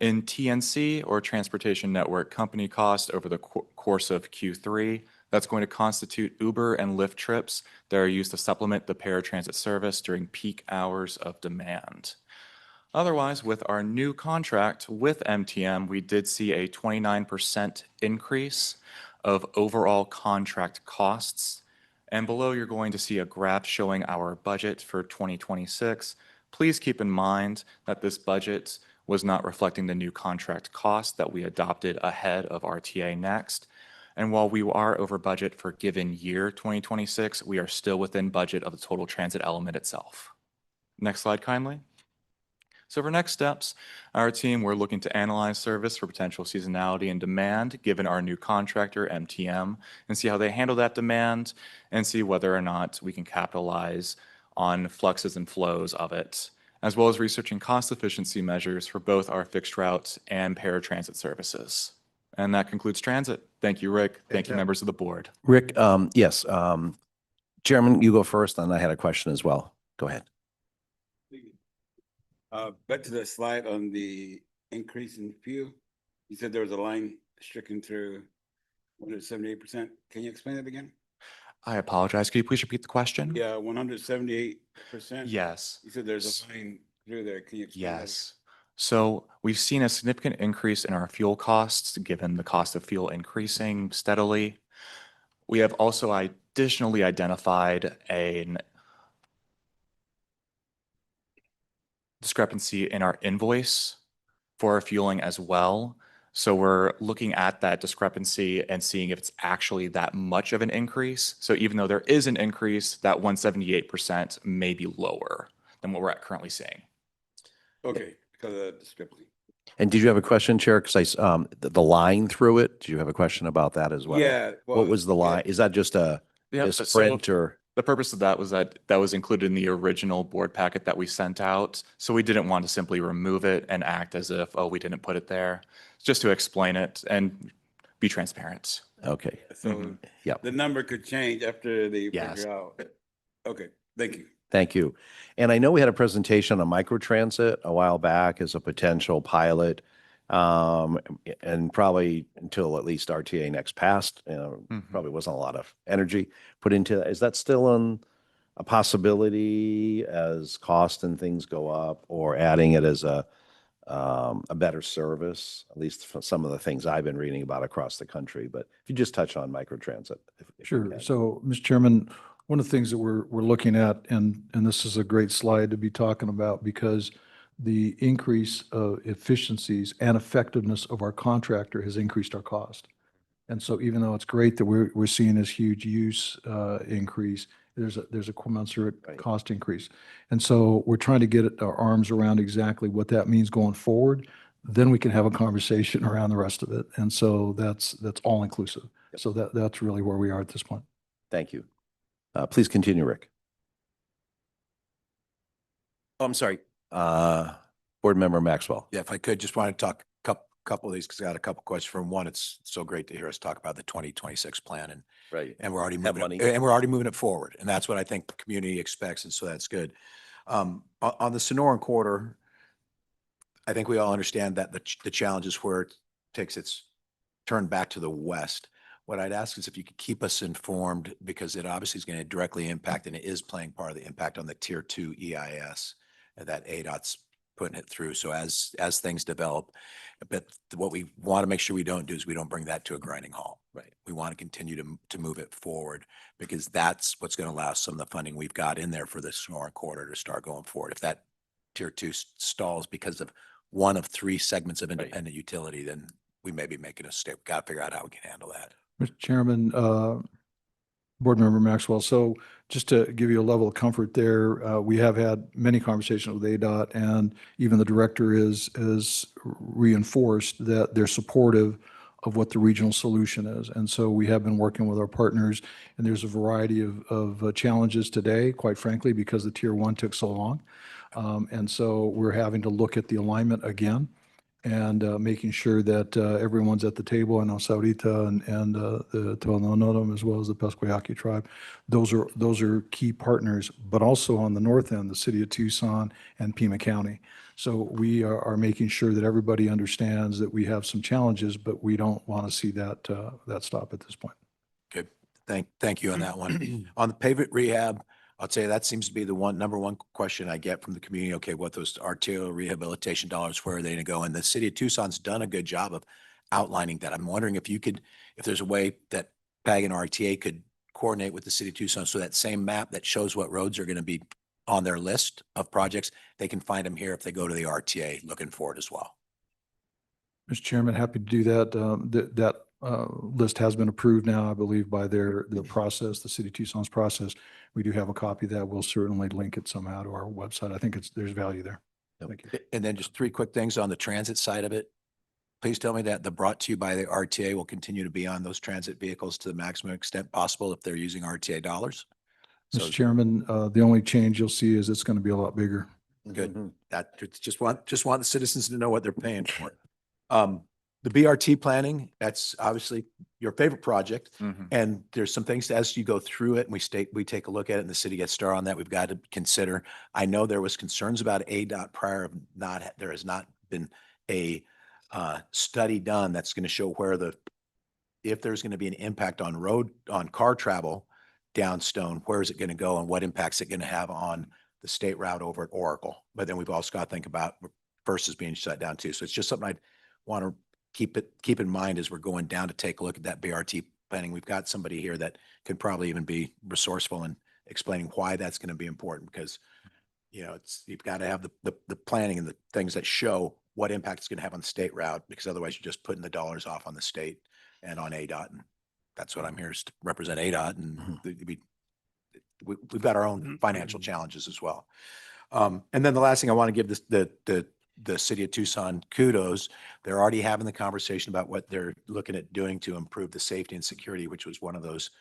in TNC, or Transportation Network Company cost, over the course of Q3. That's going to constitute Uber and Lyft trips that are used to supplement the paratransit service during peak hours of demand. Otherwise, with our new contract with MTM, we did see a 29% increase of overall contract costs. And below, you're going to see a graph showing our budget for 2026. Please keep in mind that this budget was not reflecting the new contract cost that we adopted ahead of RTA Next. And while we are over budget for given year 2026, we are still within budget of the total transit element itself. Next slide, kindly. So for next steps, our team, we're looking to analyze service for potential seasonality and demand given our new contractor, MTM, and see how they handle that demand and see whether or not we can capitalize on fluxes and flows of it, as well as researching cost efficiency measures for both our fixed routes and paratransit services. And that concludes transit. Thank you, Rick. Thank you, members of the board. Rick, yes, Chairman, you go first, and I had a question as well. Go ahead. Back to the slide on the increase in fuel. You said there was a line stricken through 178%. Can you explain that again? I apologize. Could you please repeat the question? Yeah, 178%. Yes. You said there's a line through there. Can you explain that? Yes. So we've seen a significant increase in our fuel costs, given the cost of fuel increasing steadily. We have also additionally identified an discrepancy in our invoice for our fueling as well. So we're looking at that discrepancy and seeing if it's actually that much of an increase. So even though there is an increase, that 178% may be lower than what we're currently seeing. Okay, because of the discrepancy. And did you have a question, Chair? Because the line through it, do you have a question about that as well? Yeah. What was the line? Is that just a misprint or? The purpose of that was that was included in the original board packet that we sent out. So we didn't want to simply remove it and act as if, oh, we didn't put it there. Just to explain it and be transparent. Okay. So the number could change after they figure out. Okay, thank you. Thank you. And I know we had a presentation on microtransit a while back as a potential pilot. And probably until at least RTA Next passed, probably wasn't a lot of energy put into that. Is that still a possibility as cost and things go up, or adding it as a better service, at least for some of the things I've been reading about across the country? But if you just touch on microtransit. If you Sure. can. So, Mr. Chairman, one of the things that we're looking at, and this is a great slide to be talking about, because the increase of efficiencies and effectiveness of our contractor has increased our cost. And so even though it's great that we're seeing this huge use increase, there's a commensurate cost increase. And so we're trying to get our arms around exactly what that means going forward. Then we can have a conversation around the rest of it. And so that's all inclusive. So that's really where we are at this point. Thank you. Please continue, Rick. Oh, I'm sorry. Board Member Maxwell. Yeah, if I could, just want to talk couple of these because I got a couple questions. From one, it's so great to hear us talk about the 2026 plan Right. and we're already Have moving money. and we're already moving it forward. And that's what I think the community expects. And so that's good. On the Sonoran Quarter, I think we all understand that the challenge is where it takes its turn back to the west. What I'd ask is if you could keep us informed, because it obviously is going to directly impact, and it is playing part of the impact on the Tier 2 EIS that ADOT's putting it through. So as things develop, but what we want to make sure we don't do is we don't bring that to a grinding halt. Right. We want to continue to move it forward because that's what's going to allow some of the funding we've got in there for the Sonoran Quarter to start going forward. If that Tier 2 stalls because of one of three segments of independent utility, then we may be making a mistake. We've got to figure out how we can handle that. Mr. Chairman, Board Member Maxwell, so just to give you a level of comfort there, we have had many conversations with ADOT, and even the director is reinforced that they're supportive of what the regional solution is. And so we have been working with our partners, and there's a variety of challenges today, quite frankly, because the Tier 1 took so long. And so we're having to look at the alignment again and making sure that everyone's at the table. I know Saudita and the Tohono as well as the Pasquayaki tribe. Those are key partners, but also on the north end, the city of Tucson and Pima County. So we are making sure that everybody understands that we have some challenges, but we don't want to see that stop at this point. Good. Thank you on that one. On the pavement rehab, I'll tell you, that seems to be the number one question I get from the community. Okay, what those RTA rehabilitation dollars, where are they going to go? And the city of Tucson's done a good job of outlining that. I'm wondering if there's a way that PAG and RTA could coordinate with the city of Tucson so that same map that shows what roads are going to be on their list of projects, they can find them here if they go to the RTA looking for it as well. Mr. Chairman, happy to do that. That list has been approved now, I believe, by their process, the city of Tucson's process. We do have a copy that we'll certainly link it somehow to our website. I think there's value there. Thank you. And then just three quick things on the transit side of it. Please tell me that the brought to you by the RTA will continue to be on those transit vehicles to the maximum extent possible if they're using RTA dollars. Mr. Chairman, the only change you'll see is it's going to be a lot bigger. Good. That just want the citizens to know what they're paying for. The BRT planning, that's obviously your favorite project. And there's some things as you go through it and we take a look at it and the city gets started on that, we've got to consider. I know there was concerns about ADOT prior, there has not been a study done that's going to show if there's going to be an impact on car travel down Stone, where is it going to go and what impacts it going to have on the state route over at Oracle. But then we've also got to think about First is being shut down too. So it's just something I'd want to keep in mind as we're going down to take a look at that BRT planning. We've got somebody here that could probably even be resourceful in explaining why that's going to be important because, you've got to have the planning and the things that show what impact it's going to have on the state route, because otherwise you're just putting the dollars off on the state and on ADOT. And that's what I'm here is to represent ADOT. And we've got our own financial challenges as well. And then the last thing I want to give the city of Tucson kudos. They're already having the conversation about what they're looking at doing to improve the safety and security, which was one of those,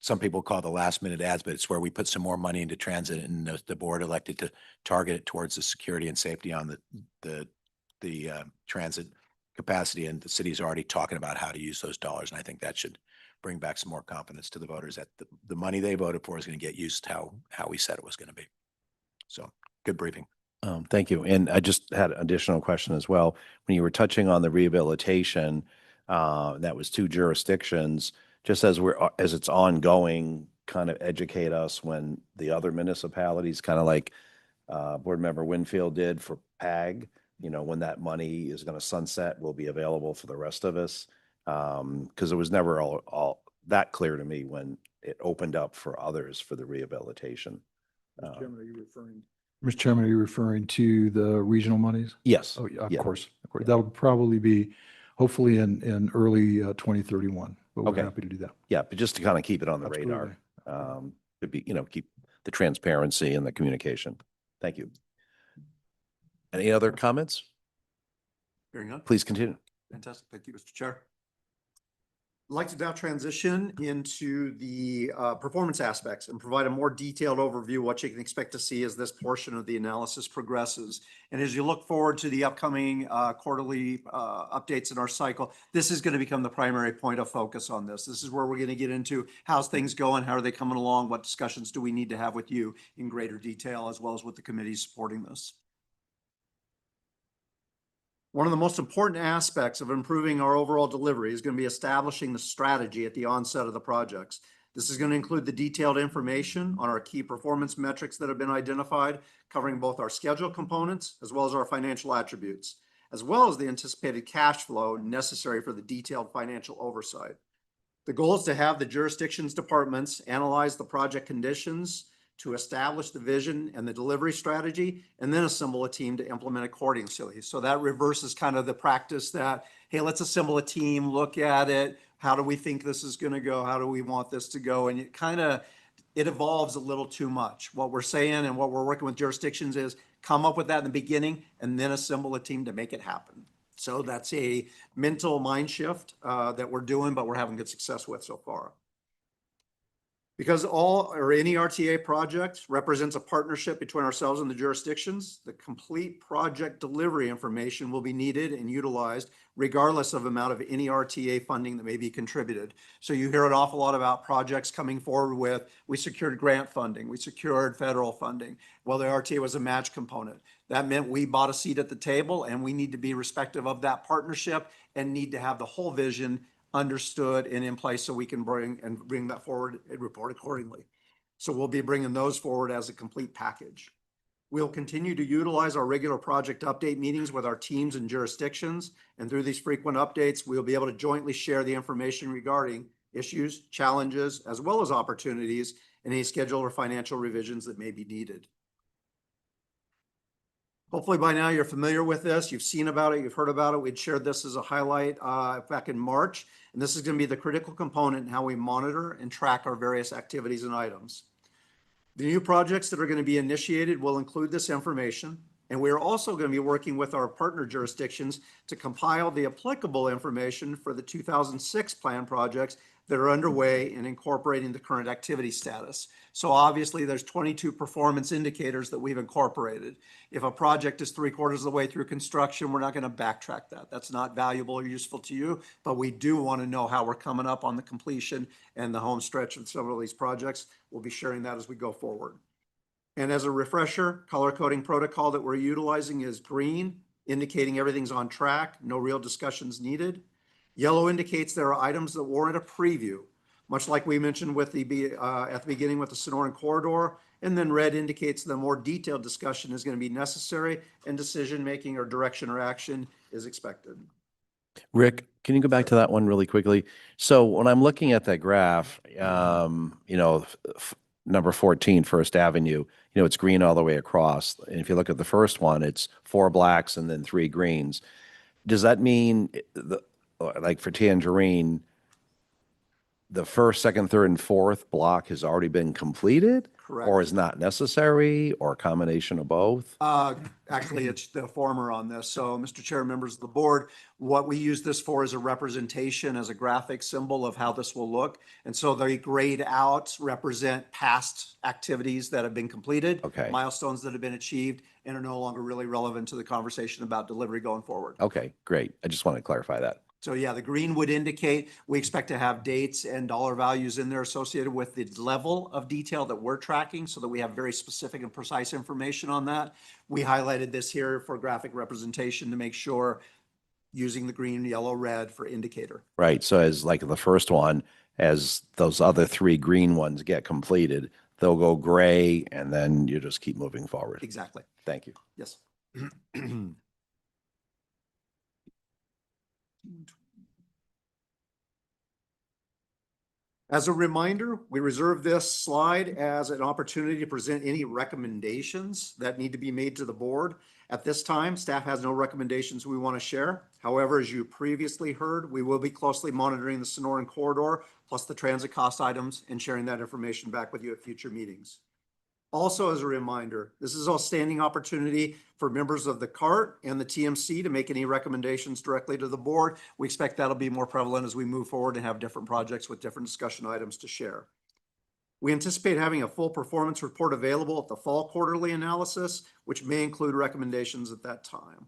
some people call the last minute ads, but it's where we put some more money into transit and the board elected to target it towards the security and safety on the transit capacity. And the city's already talking about how to use those dollars. And I think that should bring back some more confidence to the voters that the money they voted for is going to get used how we said it was going to be. So good briefing. Thank you. And I just had an additional question as well. When you were touching on the rehabilitation, that was 2 jurisdictions, just as it's ongoing, kind of educate us when the other municipalities, kind of like Board Member Winfield did for PAG, when that money is going to sunset, will be available for the rest of us. Because it was never all that clear to me when it opened up for others for the rehabilitation. Mr. Chairman, are you referring to the regional monies? Yes. Oh, yeah, of Yeah. course. That would probably be hopefully in early 2031, but we're Okay. happy to do that. Yeah, but just to kind of keep it on the radar, to be, keep the transparency and the communication. Thank you. Any other comments? Hearing none. Please continue. Fantastic. Thank you, Mr. Chair. I'd like to now transition into the performance aspects and provide a more detailed overview of what you can expect to see as this portion of the analysis progresses. And as you look forward to the upcoming quarterly updates in our cycle, this is going to become the primary point of focus on this. This is where we're going to get into how's things going, how are they coming along, what discussions do we need to have with you in greater detail, as well as with the committees supporting this. One of the most important aspects of improving our overall delivery is going to be establishing the strategy at the onset of the projects. This is going to include the detailed information on our key performance metrics that have been identified, covering both our schedule components as well as our financial attributes, as well as the anticipated cash flow necessary for the detailed financial oversight. The goal is to have the jurisdictions departments analyze the project conditions to establish the vision and the delivery strategy, and then assemble a team to implement accordingly. So that reverses kind of the practice that, hey, let's assemble a team, look at it. How do we think this is going to go? How do we want this to go? And it evolves a little too much. What we're saying and what we're working with jurisdictions is come up with that in the beginning and then assemble a team to make it happen. So that's a mental mind shift that we're doing, but we're having good success with so far. Because all or any RTA project represents a partnership between ourselves and the jurisdictions, the complete project delivery information will be needed and utilized regardless of amount of any RTA funding that may be contributed. So you hear an awful lot about projects coming forward with, we secured grant funding, we secured federal funding. Well, the RTA was a match component. That meant we bought a seat at the table, and we need to be respective of that partnership and need to have the whole vision understood and in place so we can bring that forward and report accordingly. So we'll be bringing those forward as a complete package. We'll continue to utilize our regular project update meetings with our teams and jurisdictions. And through these frequent updates, we'll be able to jointly share the information regarding issues, challenges, as well as opportunities, and any schedule or financial revisions that may be needed. Hopefully by now you're familiar with this. You've seen about it. You've heard about it. We'd shared this as a highlight back in March. And this is going to be the critical component in how we monitor and track our various activities and items. The new projects that are going to be initiated will include this information. And we are also going to be working with our partner jurisdictions to compile the applicable information for the 2006 plan projects that are underway and incorporating the current activity status. So obviously there's 22 performance indicators that we've incorporated. If a project is 3/4 of the way through construction, we're not going to backtrack that. That's not valuable or useful to you, but we do want to know how we're coming up on the completion and the home stretch of several of these projects. We'll be sharing that as we go forward. And as a refresher, color coding protocol that we're utilizing is green, indicating everything's on track, no real discussions needed. Yellow indicates there are items that warrant a preview, much like we mentioned with at the beginning with the Sonoran corridor. And then red indicates the more detailed discussion is going to be necessary and decision-making or direction or action is expected. Rick, can you go back to that one really quickly? So when I'm looking at that graph, number 14, First Avenue, it's green all the way across. And if you look at the first one, it's 4 blacks and then 3 greens. Does that mean, like for Tangerine, the first, second, third, and fourth block has already been completed? Correct. Or is not necessary, or a combination of both? Actually, it's the former on this. So, Mr. Chair, members of the board, what we use this for is a representation, as a graphic symbol of how this will look. And so the grayed outs represent past activities that have been completed, Okay. milestones that have been achieved, and are no longer really relevant to the conversation about delivery going forward. Okay, great. I just want to clarify that. So yeah, the green would indicate we expect to have dates and dollar values in there associated with the level of detail that we're tracking so that we have very specific and precise information on that. We highlighted this here for graphic representation to make sure using the green, yellow, red for indicator. Right, so as like the first one, as those other 3 green ones get completed, they'll go gray and then you just keep moving forward. Exactly. Thank you. Yes. As a reminder, we reserve this slide as an opportunity to present any recommendations that need to be made to the board. At this time, staff has no recommendations we want to share. However, as you previously heard, we will be closely monitoring the Sonoran corridor plus the transit cost items and sharing that information back with you at future meetings. Also, as a reminder, this is a standing opportunity for members of the CART and the TMC to make any recommendations directly to the board. We expect that'll be more prevalent as we move forward and have different projects with different discussion items to share. We anticipate having a full performance report available at the fall quarterly analysis, which may include recommendations at that time.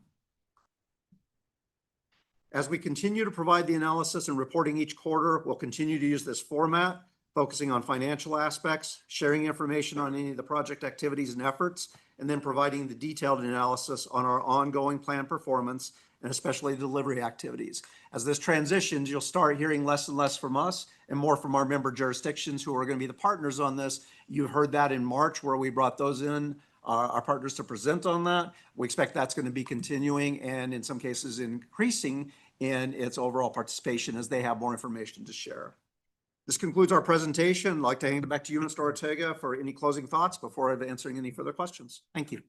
As we continue to provide the analysis and reporting each quarter, we'll continue to use this format, focusing on financial aspects, sharing information on any of the project activities and efforts, and then providing the detailed analysis on our ongoing plan performance and especially delivery activities. As this transitions, you'll start hearing less and less from us and more from our member jurisdictions who are going to be the partners on this. You heard that in March where we brought those in, our partners to present on that. We expect that's going to be continuing and in some cases increasing in its overall participation as they have more information to share. This concludes our presentation. I'd like to hand it back to you, Mr. Ortega, for any closing thoughts before answering any further questions. Thank you.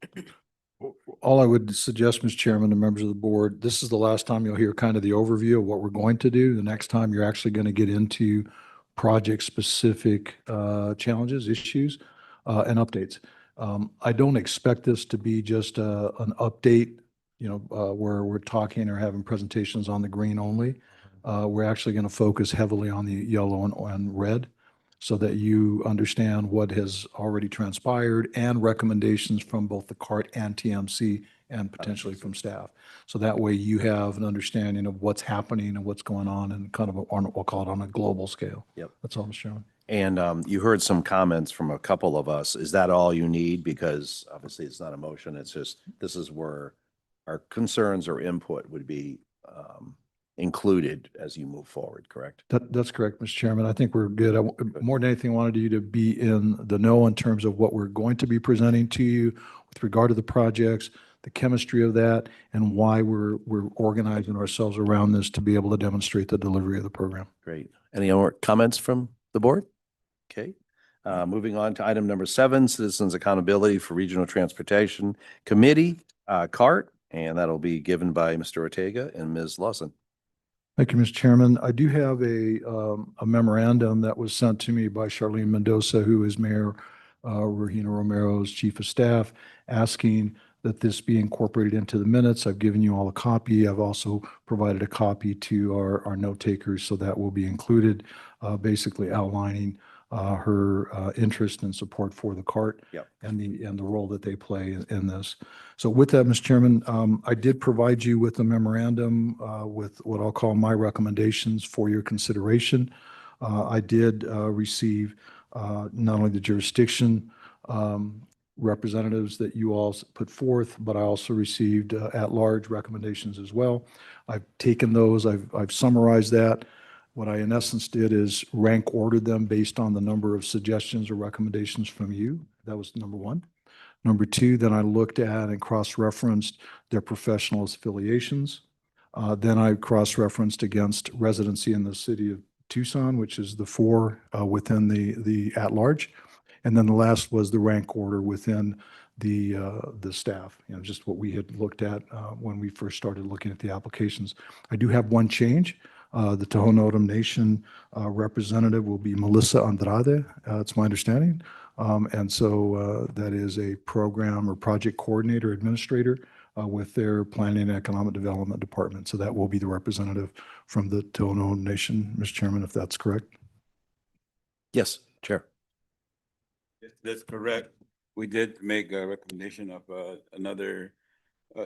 All I would suggest, Mr. Chairman and members of the board, this is the last time you'll hear kind of the overview of what we're going to do. The next time you're actually going to get into project-specific challenges, issues, and updates. I don't expect this to be just an update, where we're talking or having presentations on the green only. We're actually going to focus heavily on the yellow and red so that you understand what has already transpired and recommendations from both the CART and TMC and potentially from staff. So that way you have an understanding of what's happening and what's going on and kind of, we'll call it on a global scale. Yep. That's all, Mr. Chairman. And you heard some comments from a couple of us. Is that all you need? Because obviously it's not a motion. It's just, this is where our concerns or input would be included as you move forward, correct? That's correct, Mr. Chairman. I think we're good. More than anything, I wanted you to be in the know in terms of what we're going to be presenting to you with regard to the projects, the chemistry of that, and why we're organizing ourselves around this to be able to demonstrate the delivery of the program. Great. Any more comments from the board? Okay. Moving on to item number 7, Citizens Accountability for Regional Transportation Committee, CART, and that'll be given by Mr. Ortega and Ms. Lawson. Thank you, Mr. Chairman. I do have a memorandum that was sent to me by Charlene Mendoza, who is Mayor Regina Romero's Chief of Staff, asking that this be incorporated into the minutes. I've given you all a copy. I've also provided a copy to our note takers, so that will be included, basically outlining her interest and support for the CART. Yep. And the role that they play in this. So with that, Mr. Chairman, I did provide you with a memorandum with what I'll call my recommendations for your consideration. I did receive not only the jurisdiction representatives that you all put forth, but I also received at-large recommendations as well. I've taken those, I've summarized that. What I in essence did is rank ordered them based on the number of suggestions or recommendations from you. That was number 1. Number 2, then I looked at and cross-referenced their professional affiliations. Then I cross-referenced against residency in the city of Tucson, which is the 4 within the at-large. And then the last was the rank order within the staff, just what we had looked at when we first started looking at the applications. I do have one change. The Tohono O'odham Nation representative will be Melissa Andrade, it's my understanding. And so that is a program or project coordinator administrator with their Planning and Economic Development Department. So that will be the representative from the Tohono O'odham Nation, Mr. Chairman, if that's correct. Yes, Chair. That's correct. We did make a recommendation of another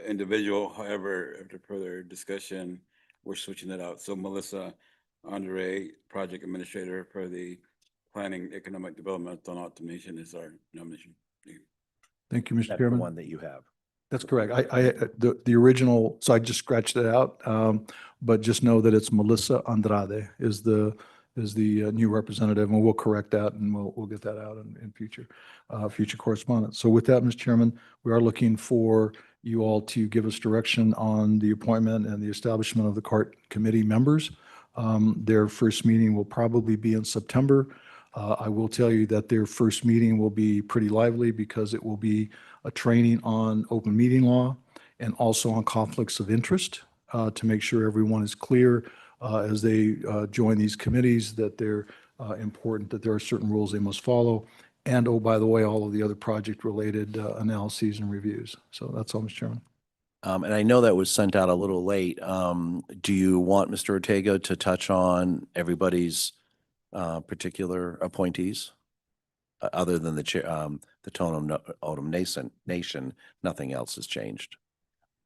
individual. However, after further discussion, we're switching it out. So Melissa Andre, Project Administrator for the Planning, Economic Development, and Automation is our nomination. Thank you, Mr. That's the Chairman. one that you have. That's correct. The original, so I just scratched it out, but just know that it's Melissa Andrade is the new representative, and we'll correct that and we'll get that out in future correspondence. So with that, Mr. Chairman, we are looking for you all to give us direction on the appointment and the establishment of the CART committee members. Their first meeting will probably be in September. I will tell you that their first meeting will be pretty lively because it will be a training on open meeting law and also on conflicts of interest to make sure everyone is clear as they join these committees that they're important, that there are certain rules they must follow. And oh, by the way, all of the other project-related analyses and reviews. So that's all, Mr. Chairman. And I know that was sent out a little late. Do you want Mr. Ortega to touch on everybody's particular appointees? Other than the chair, the Totem Nation, nothing else has changed.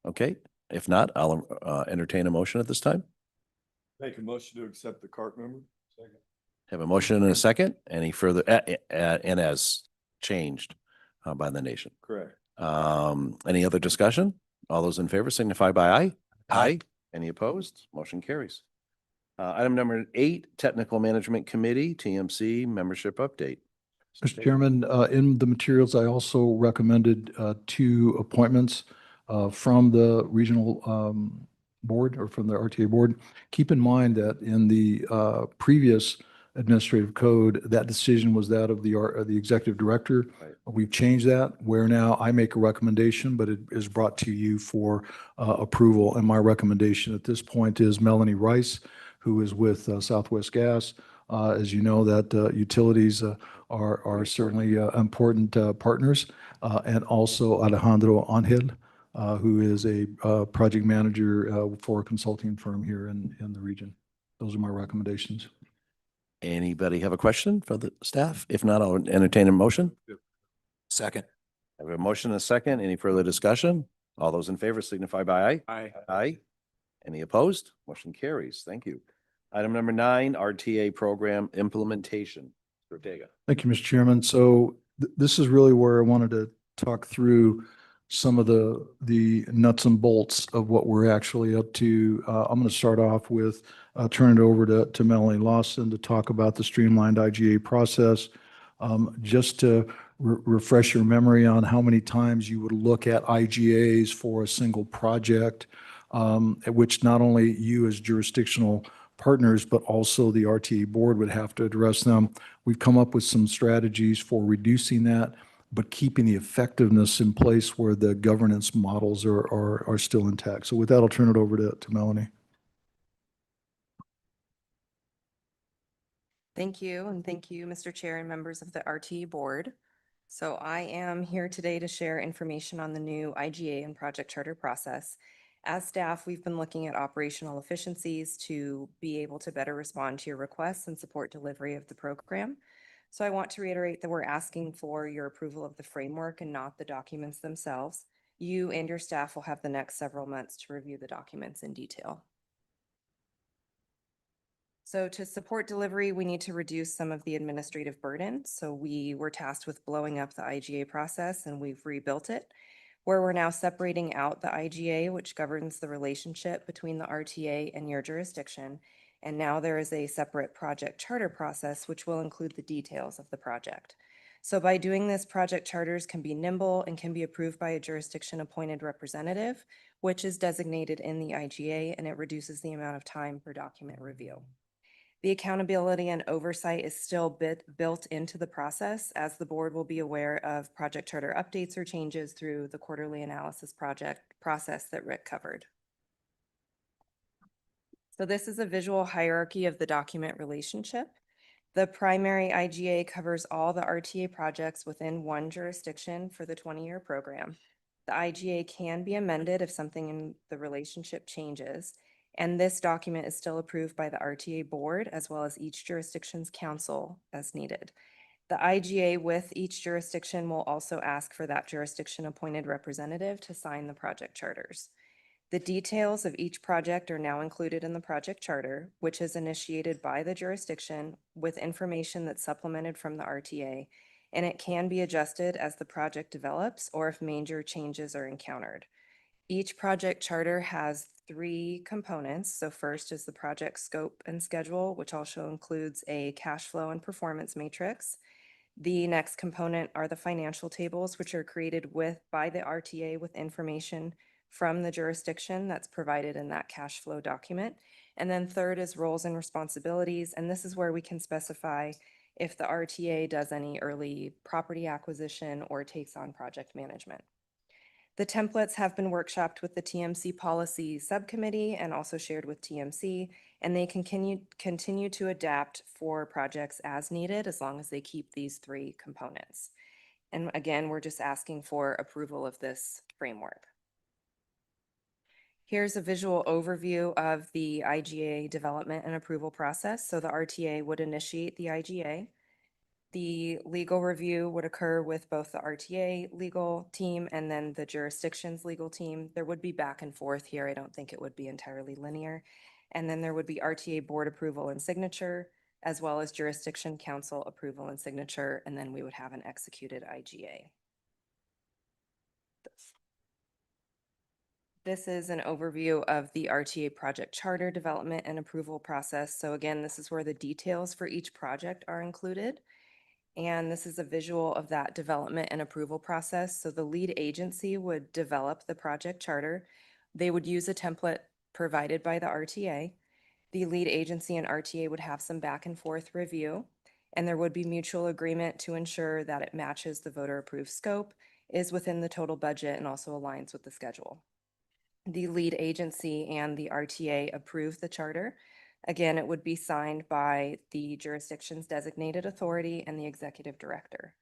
Okay, if not, I'll entertain a motion at this time. Make a motion to accept the cart member. Have a motion and a second. Any further, and as changed by the nation. Correct. Any other discussion? All those in favor signify by aye. Aye. Any opposed? Motion carries. Item number 8, Technical Management Committee, TMC membership update. Mr. Chairman, in the materials, I also recommended 2 appointments from the regional board or from the RTA board. Keep in mind that in the previous administrative code, that decision was that of the executive director. Right. We've changed that where now I make a recommendation, but it is brought to you for approval. And my recommendation at this point is Melanie Rice, who is with Southwest Gas. As you know, that utilities are certainly important partners. And also Alejandro Angel, who is a project manager for a consulting firm here in the region. Those are my recommendations. Anybody have a question for the staff? If not, I'll entertain a motion. Second. I have a motion and a second. Any further discussion? All those in favor signify by aye. Aye. Aye. Any opposed? Motion carries. Thank you. Item number 9, RTA program implementation. Mr. Ortega. Thank you, Mr. Chairman. So this is really where I wanted to talk through some of the nuts and bolts of what we're actually up to. I'm going to start off with turn it over to Melanie Lawson to talk about the streamlined IGA process. Just to refresh your memory on how many times you would look at IGAs for a single project, at which not only you as jurisdictional partners, but also the RTA board would have to address them. We've come up with some strategies for reducing that, but keeping the effectiveness in place where the governance models are still intact. So with that, I'll turn it over to Melanie. Thank you, and thank you, Mr. Chair and members of the RTA board. So I am here today to share information on the new IGA and project charter process. As staff, we've been looking at operational efficiencies to be able to better respond to your requests and support delivery of the program. So I want to reiterate that we're asking for your approval of the framework and not the documents themselves. You and your staff will have the next several months to review the documents in detail. So to support delivery, we need to reduce some of the administrative burden. So we were tasked with blowing up the IGA process and we've rebuilt it, where we're now separating out the IGA, which governs the relationship between the RTA and your jurisdiction. And now there is a separate project charter process, which will include the details of the project. So by doing this, project charters can be nimble and can be approved by a jurisdiction appointed representative, which is designated in the IGA, and it reduces the amount of time for document review. The accountability and oversight is still built into the process, as the board will be aware of project charter updates or changes through the quarterly analysis process that Rick covered. So this is a visual hierarchy of the document relationship. The primary IGA covers all the RTA projects within one jurisdiction for the 20-year program. The IGA can be amended if something in the relationship changes. And this document is still approved by the RTA board as well as each jurisdiction's council as needed. The IGA with each jurisdiction will also ask for that jurisdiction appointed representative to sign the project charters. The details of each project are now included in the project charter, which is initiated by the jurisdiction with information that's supplemented from the RTA, and it can be adjusted as the project develops or if major changes are encountered. Each project charter has 3 components. So first is the project scope and schedule, which also includes a cash flow and performance matrix. The next component are the financial tables, which are created by the RTA with information from the jurisdiction that's provided in that cash flow document. And then third is roles and responsibilities. And this is where we can specify if the RTA does any early property acquisition or takes on project management. The templates have been workshopped with the TMC Policy Subcommittee and also shared with TMC, and they can continue to adapt for projects as needed as long as they keep these three components. And again, we're just asking for approval of this framework. Here's a visual overview of the IGA development and approval process. So the RTA would initiate the IGA. The legal review would occur with both the RTA legal team and then the jurisdiction's legal team. There would be back and forth here. I don't think it would be entirely linear. And then there would be RTA board approval and signature, as well as jurisdiction council approval and signature, and then we would have an executed IGA. This is an overview of the RTA project charter development and approval process. So again, this is where the details for each project are included. And this is a visual of that development and approval process. So the lead agency would develop the project charter. They would use a template provided by the RTA. The lead agency and RTA would have some back and forth review, and there would be mutual agreement to ensure that it matches the voter approved scope, is within the total budget, and also aligns with the schedule. The lead agency and the RTA approve the charter. Again, it would be signed by the jurisdiction's designated authority and the executive director.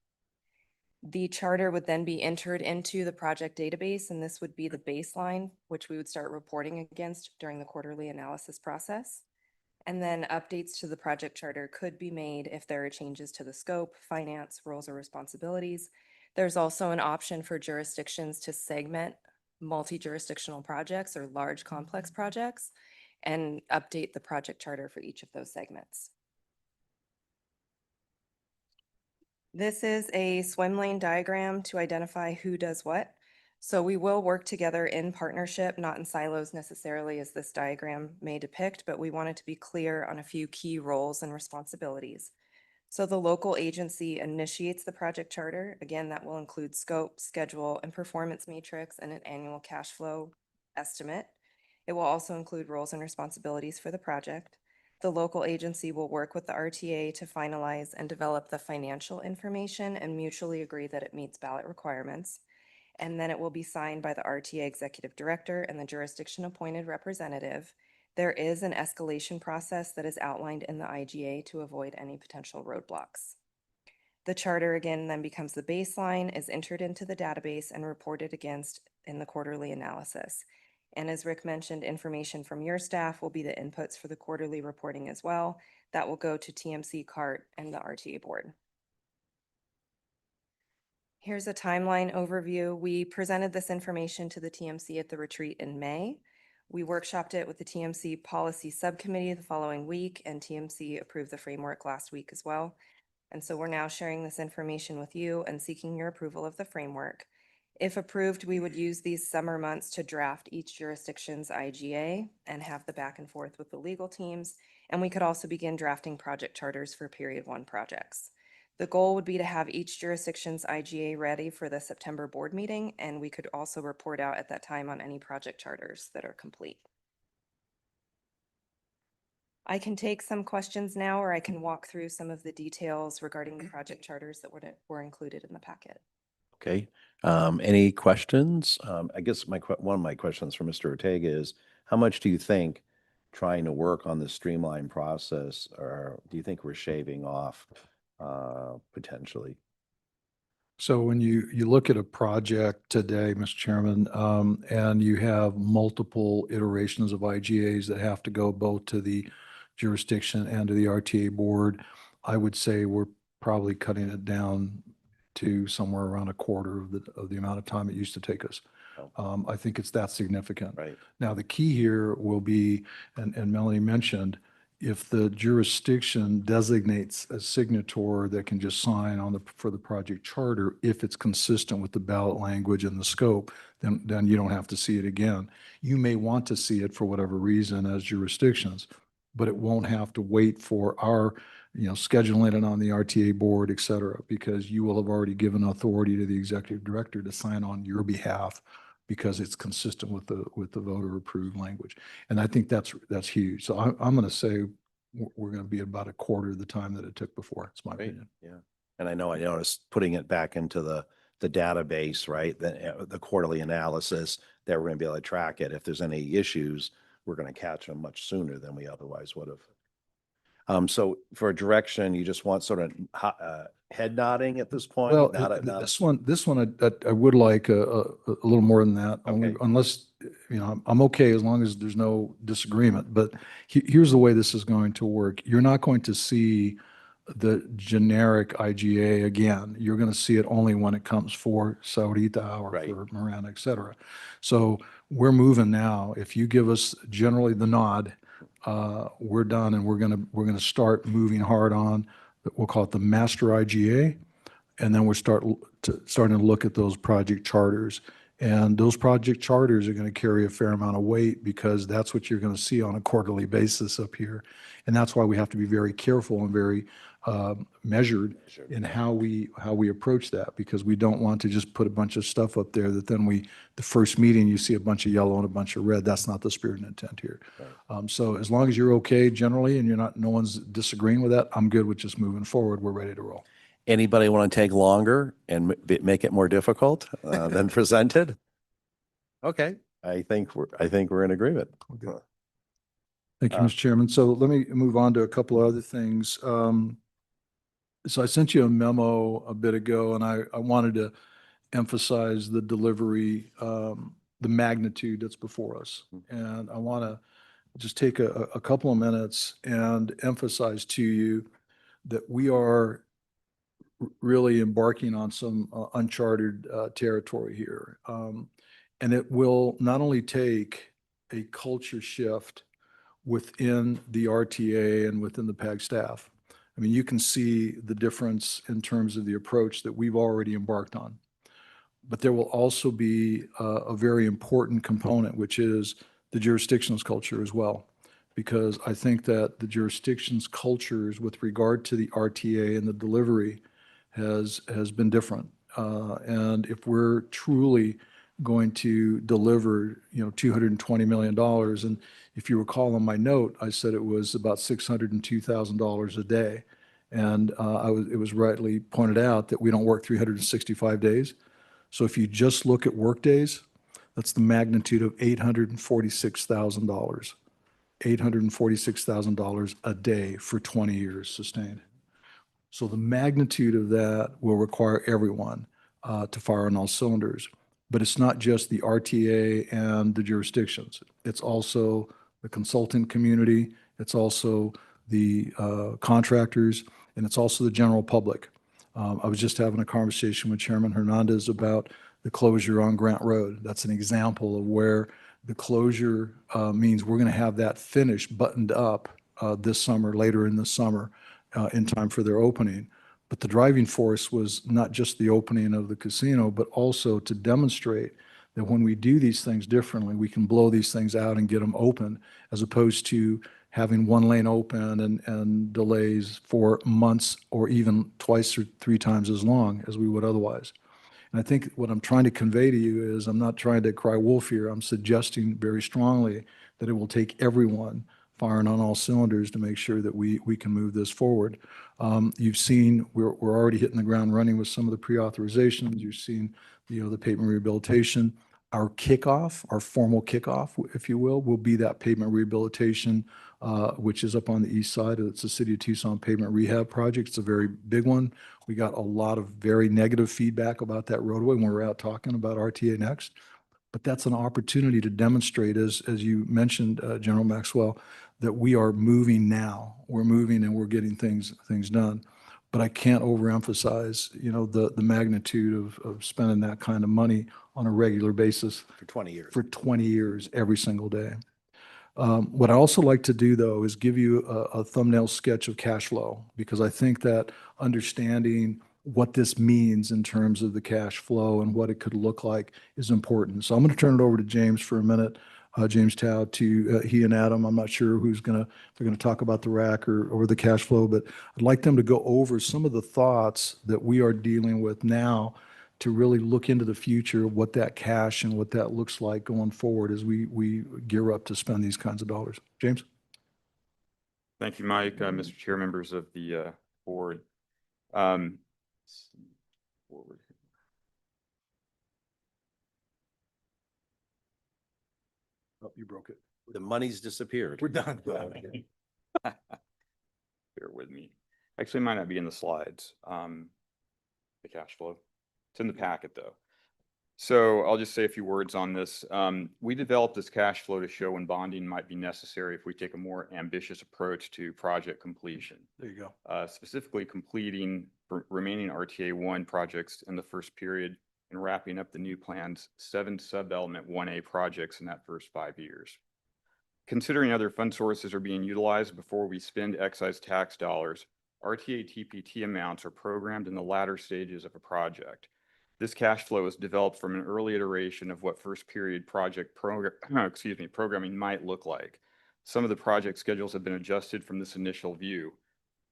The charter would then be entered into the project database, and this would be the baseline, which we would start reporting against during the quarterly analysis process. And then updates to the project charter could be made if there are changes to the scope, finance, roles, or responsibilities. There's also an option for jurisdictions to segment multi-jurisdictional projects or large complex projects and update the project charter for each of those segments. This is a swim lane diagram to identify who does what. So we will work together in partnership, not in silos necessarily as this diagram may depict, but we wanted to be clear on a few key roles and responsibilities. So the local agency initiates the project charter. Again, that will include scope, schedule, and performance matrix and an annual cash flow estimate. It will also include roles and responsibilities for the project. The local agency will work with the RTA to finalize and develop the financial information and mutually agree that it meets ballot requirements. And then it will be signed by the RTA executive director and the jurisdiction appointed representative. There is an escalation process that is outlined in the IGA to avoid any potential roadblocks. The charter again then becomes the baseline, is entered into the database and reported against in the quarterly analysis. And as Rick mentioned, information from your staff will be the inputs for the quarterly reporting as well. That will go to TMC, CART, and the RTA board. Here's a timeline overview. We presented this information to the TMC at the retreat in May. We workshopped it with the TMC Policy Subcommittee the following week, and TMC approved the framework last week as well. And so we're now sharing this information with you and seeking your approval of the framework. If approved, we would use these summer months to draft each jurisdiction's IGA and have the back and forth with the legal teams. And we could also begin drafting project charters for period 1 projects. The goal would be to have each jurisdiction's IGA ready for the September board meeting, and we could also report out at that time on any project charters that are complete. I can take some questions now, or I can walk through some of the details regarding the project charters that were included in the packet. Okay. Any questions? I guess one of my questions for Mr. Ortega is, how much do you think trying to work on the streamlined process, or do you think we're shaving off potentially? So when you look at a project today, Mr. Chairman, and you have multiple iterations of IGAs that have to go both to the jurisdiction and to the RTA board, I would say we're probably cutting it down to somewhere around a quarter of the amount of time it used to take us. I think it's that significant. Right. Now, the key here will be, and Melanie mentioned, if the jurisdiction designates a signator that can just sign on for the project charter, if it's consistent with the ballot language and the scope, then you don't have to see it again. You may want to see it for whatever reason as jurisdictions, but it won't have to wait for our, scheduling it on the RTA board, et cetera, because you will have already given authority to the executive director to sign on your behalf because it's consistent with the voter approved language. And I think that's huge. So I'm going to say we're going to be about a quarter of the time that it took before. It's my opinion. Yeah. And I noticed putting it back into the the database, right? The quarterly analysis, that we're gonna be able to track it. If there's any issues, we're gonna catch them much sooner than we otherwise would have. So for direction, you just want sort of head nodding at this point? Well, Not a- not a- this one, I would like a little more than that, Okay. unless, you know, I'm okay as long as there's no disagreement. But here's the way this is going to work. You're not going to see the generic IGA again. You're going to see it only when it comes for Saudita or Right. for Miranda, et cetera. So we're moving now. If you give us generally the nod, we're done, and we're going to start moving hard on, we'll call it the master IGA. And then we're starting to look at those project charters. And those project charters are going to carry a fair amount of weight because that's what you're going to see on a quarterly basis up here. And that's why we have to be very careful and very measured in how we approach that, because we don't want to just put a bunch of stuff up there that then the first meeting, you see a bunch of yellow and a bunch of red. That's not the spirit and intent here. So as long as you're okay generally and no one's disagreeing with that, I'm good with just moving forward. We're ready to roll. Anybody want to take longer and make it more difficult than presented? Okay, I think we're in agreement. Thank you, Mr. Chairman. So let me move on to a couple of other things. So I sent you a memo a bit ago, and I wanted to emphasize the delivery, the magnitude that's before us. And I want to just take a couple of minutes and emphasize to you that we are really embarking on some uncharted territory here. And it will not only take a culture shift within the RTA and within the PAG staff. I mean, you can see the difference in terms of the approach that we've already embarked on. But there will also be a very important component, which is the jurisdictions culture as well. Because I think that the jurisdictions cultures with regard to the RTA and the delivery has been different. And if we're truly going to deliver, $220 million, and if you recall on my note, I said it was about $602,000 a day. And it was rightly pointed out that we don't work 365 days. So if you just look at work days, that's the magnitude of $846,000. $846,000 a day for 20 years sustained. So the magnitude of that will require everyone to fire on all cylinders. But it's not just the RTA and the jurisdictions. It's also the consultant community. It's also the contractors, and it's also the general public. I was just having a conversation with Chairman Hernandez about the closure on Grant Road. That's an example of where the closure means we're going to have that finished, buttoned up this summer, later in the summer, in time for their opening. But the driving force was not just the opening of the casino, but also to demonstrate that when we do these things differently, we can blow these things out and get them open, as opposed to having one lane open and delays for months or even twice or three times as long as we would otherwise. And I think what I'm trying to convey to you is I'm not trying to cry wolf here. I'm suggesting very strongly that it will take everyone firing on all cylinders to make sure that we can move this forward. You've seen we're already hitting the ground running with some of the pre-authorizations. You've seen the pavement rehabilitation. Our kickoff, our formal kickoff, if you will be that pavement rehabilitation, which is up on the east side. It's the City of Tucson Pavement Rehab Project. It's a very big one. We got a lot of very negative feedback about that roadway when we were out talking about RTA Next. But that's an opportunity to demonstrate, as you mentioned, General Maxwell, that we are moving now. We're moving and we're getting things done. But I can't overemphasize, the magnitude of spending that kind of money on a regular basis For 20 years. for 20 years, every single day. What I also like to do, though, is give you a thumbnail sketch of cash flow, because I think that understanding what this means in terms of the cash flow and what it could look like is important. So I'm going to turn it over to James for a minute, James Tao, to he and Adam. I'm not sure if they're going to talk about the RAC or the cash flow, but I'd like them to go over some of the thoughts that we are dealing with now to really look into the future, what that cash and what that looks like going forward as we gear up to spend these kinds of dollars. James? Thank you, Mike, Mr. Chair, members of the board. Forward. Oh, you broke it. The money's disappeared. We're done. Bear with me. Actually, it might not be in the slides, the cash flow. It's in the packet, though. So I'll just say a few words on this. We developed this cash flow to show when bonding might be necessary if we take a more ambitious approach to project completion. There you go. Specifically completing remaining RTA 1 projects in the first period and wrapping up the new plan's 7 sub-element 1A projects in that first 5 years. Considering other fund sources are being utilized before we spend excise tax dollars, RTA TPT amounts are programmed in the latter stages of a project. This cash flow is developed from an early iteration of what first period project programming might look like. Some of the project schedules have been adjusted from this initial view,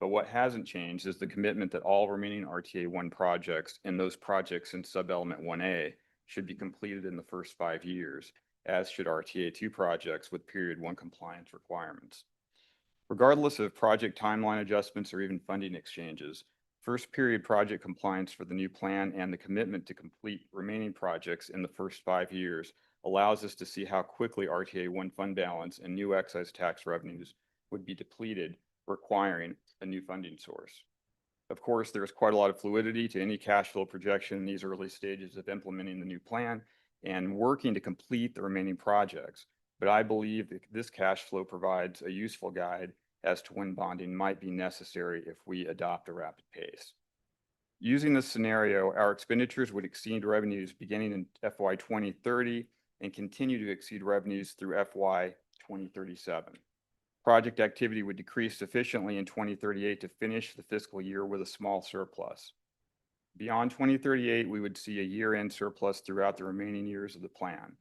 but what hasn't changed is the commitment that all remaining RTA 1 projects and those projects in sub-element 1A should be completed in the first 5 years, as should RTA 2 projects with period 1 compliance requirements. Regardless of project timeline adjustments or even funding exchanges, first period project compliance for the new plan and the commitment to complete remaining projects in the first 5 years allows us to see how quickly RTA 1 fund balance and new excise tax revenues would be depleted, requiring a new funding source. Of course, there is quite a lot of fluidity to any cash flow projection in these early stages of implementing the new plan and working to complete the remaining projects, but I believe that this cash flow provides a useful guide as to when bonding might be necessary if we adopt a rapid pace. Using this scenario, our expenditures would exceed revenues beginning in FY 2030 and continue to exceed revenues through FY 2037. Project activity would decrease sufficiently in 2038 to finish the fiscal year with a small surplus. Beyond 2038, we would see a year-end surplus throughout the remaining years of the plan.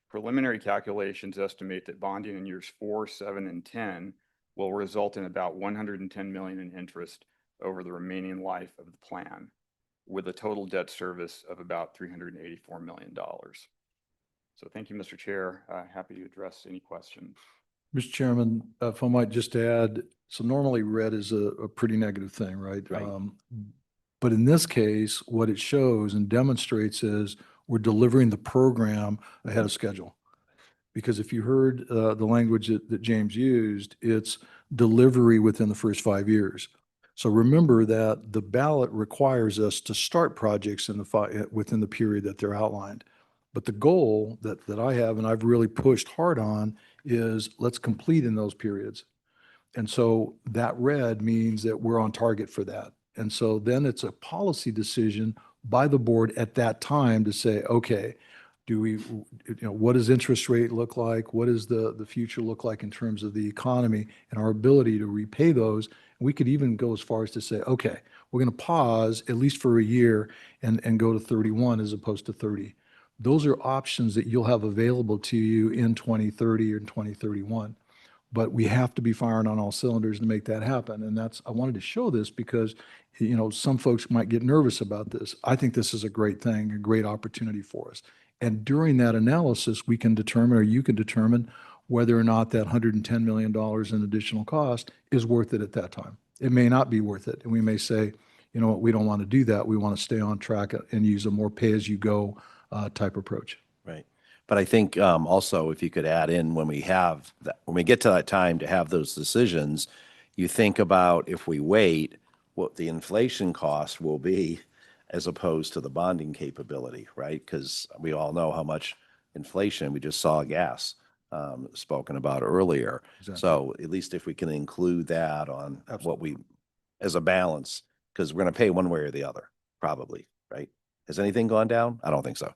Preliminary calculations estimate that bonding in years 4, 7, and 10 will result in about $110 million in interest over the remaining life of the plan, with a total debt service of about $384 million. So thank you, Mr. Chair. Happy to address any questions. Mr. Chairman, if I might just add, so normally red is a pretty negative thing, right? Right. But in this case, what it shows and demonstrates is we're delivering the program ahead of schedule. Because if you heard the language that James used, it's delivery within the first 5 years. So remember that the ballot requires us to start projects within the period that they're outlined. But the goal that I have, and I've really pushed hard on, is let's complete in those periods. And so that red means that we're on target for that. And so then it's a policy decision by the board at that time to say, okay, what does interest rate look like? What does the future look like in terms of the economy and our ability to repay those? We could even go as far as to say, okay, we're going to pause at least for a year and go to 31 as opposed to 30. Those are options that you'll have available to you in 2030 or in 2031. But we have to be firing on all cylinders to make that happen. And I wanted to show this because, some folks might get nervous about this. I think this is a great thing, a great opportunity for us. And during that analysis, we can determine, or you can determine, whether or not that $110 million in additional cost is worth it at that time. It may not be worth it. And we may say, you know what, we don't want to do that. We want to stay on track and use a more pay-as-you-go type approach. Right. But I think also if you could add in when we get to that time to have those decisions, you think about if we wait, what the inflation cost will be as opposed to the bonding capability, right? Because we all know how much inflation, we just saw gas spoken about earlier. Exactly. So at least if we can include that on what as a balance, because we're going to pay one way or the other, probably, right? Has anything gone down? I don't think so.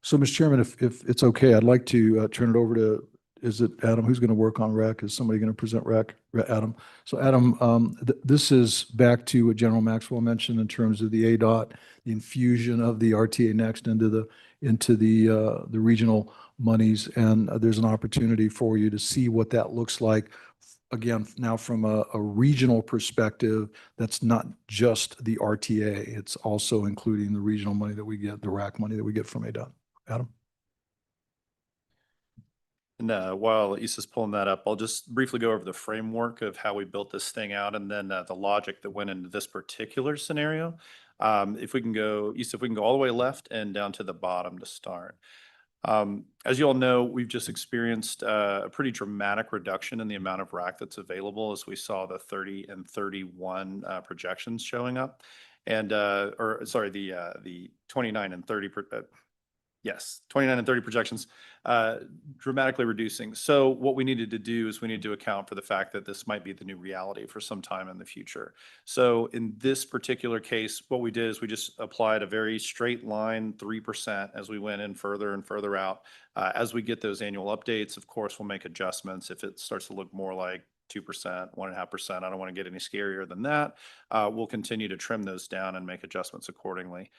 So, Mr. Chairman, if it's okay, I'd like to turn it over to, is it Adam? Who's going to work on REC? Is somebody going to present REC? Adam. So Adam, this is back to what General Maxwell mentioned in terms of the ADOT, the infusion of the RTA Next into the regional monies. And there's an opportunity for you to see what that looks like. Again, now from a regional perspective, that's not just the RTA. It's also including the regional money that we get, the RAC money that we get from ADOT. Adam? And while Issa's pulling that up, I'll just briefly go over the framework of how we built this thing out and then the logic that went into this particular scenario. If we can go, Issa, if we can go all the way left and down to the bottom to start. As you all know, we've just experienced a pretty dramatic reduction in the amount of rack that's available as we saw the 30 and 31 projections showing up. And, or sorry, the 29 and 30, yes, 29 and 30 projections, dramatically reducing. So what we needed to do is we need to account for the fact that this might be the new reality for some time in the future. So in this particular case, what we did is we just applied a very straight line 3% as we went in further and further out. As we get those annual updates, of course, we'll make adjustments if it starts to look more like 2%, 1.5%. I don't want to get any scarier than that. We'll continue to trim those down and make adjustments accordingly.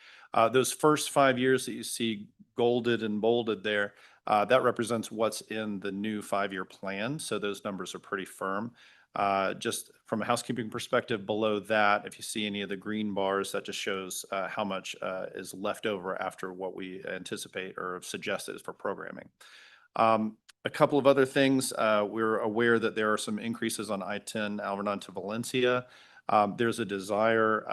Those first 5 years that you see golded and bolded there, that represents what's in the new 5-year plan. So those numbers are pretty firm. Just from a housekeeping perspective, below that, if you see any of the green bars, that just shows how much is left over after what we anticipate or have suggested for programming. A couple of other things, we're aware that there are some increases on I-10 Alvarado to Valencia. There's a desire,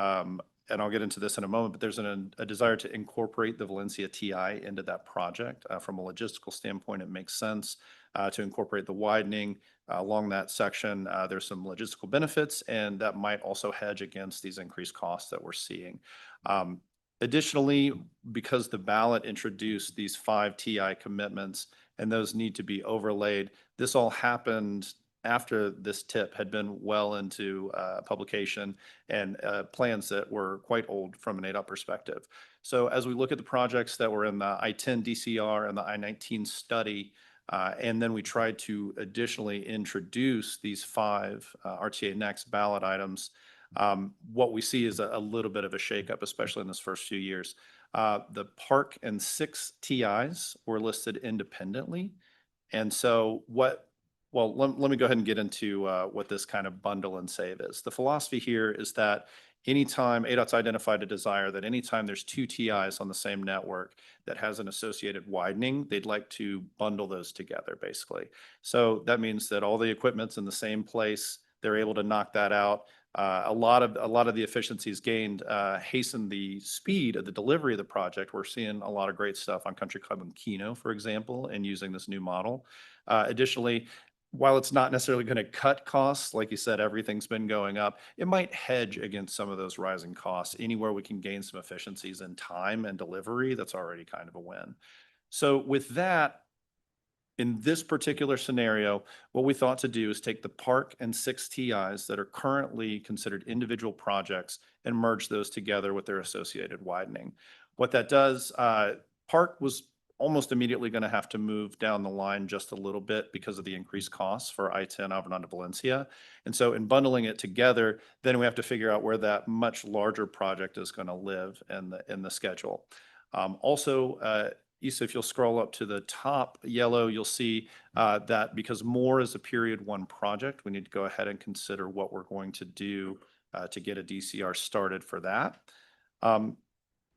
and I'll get into this in a moment, but there's a desire to incorporate the Valencia TI into that project. From a logistical standpoint, it makes sense to incorporate the widening along that section. There's some logistical benefits, and that might also hedge against these increased costs that we're seeing. Additionally, because the ballot introduced these 5 TI commitments, and those need to be overlaid, this all happened after this tip had been well into publication and plans that were quite old from an ADOT perspective. So as we look at the projects that were in the I-10 DCR and the I-19 study, and then we tried to additionally introduce these 5 RTA Next ballot items, what we see is a little bit of a shakeup, especially in this first few years. The Park and 6 TIs were listed independently. And so let me go ahead and get into what this kind of bundle and save is. The philosophy here is that anytime ADOT's identified a desire that anytime there's 2 TIs on the same network that has an associated widening, they'd like to bundle those together, basically. So that means that all the equipment's in the same place. They're able to knock that out. A lot of the efficiencies gained hasten the speed of the delivery of the project. We're seeing a lot of great stuff on Country Club and Keno, for example, and using this new model. Additionally, while it's not necessarily going to cut costs, like you said, everything's been going up, it might hedge against some of those rising costs. Anywhere we can gain some efficiencies in time and delivery, that's already kind of a win. So with that, in this particular scenario, what we thought to do is take the Park and 6 TIs that are currently considered individual projects and merge those together with their associated widening. What that does, Park was almost immediately going to have to move down the line just a little bit because of the increased costs for I-10 Alvarado to Valencia. And so in bundling it together, then we have to figure out where that much larger project is going to live in the schedule. Also, Issa, if you'll scroll up to the top yellow, you'll see that because more is a period 1 project, we need to go ahead and consider what we're going to do to get a DCR started for that.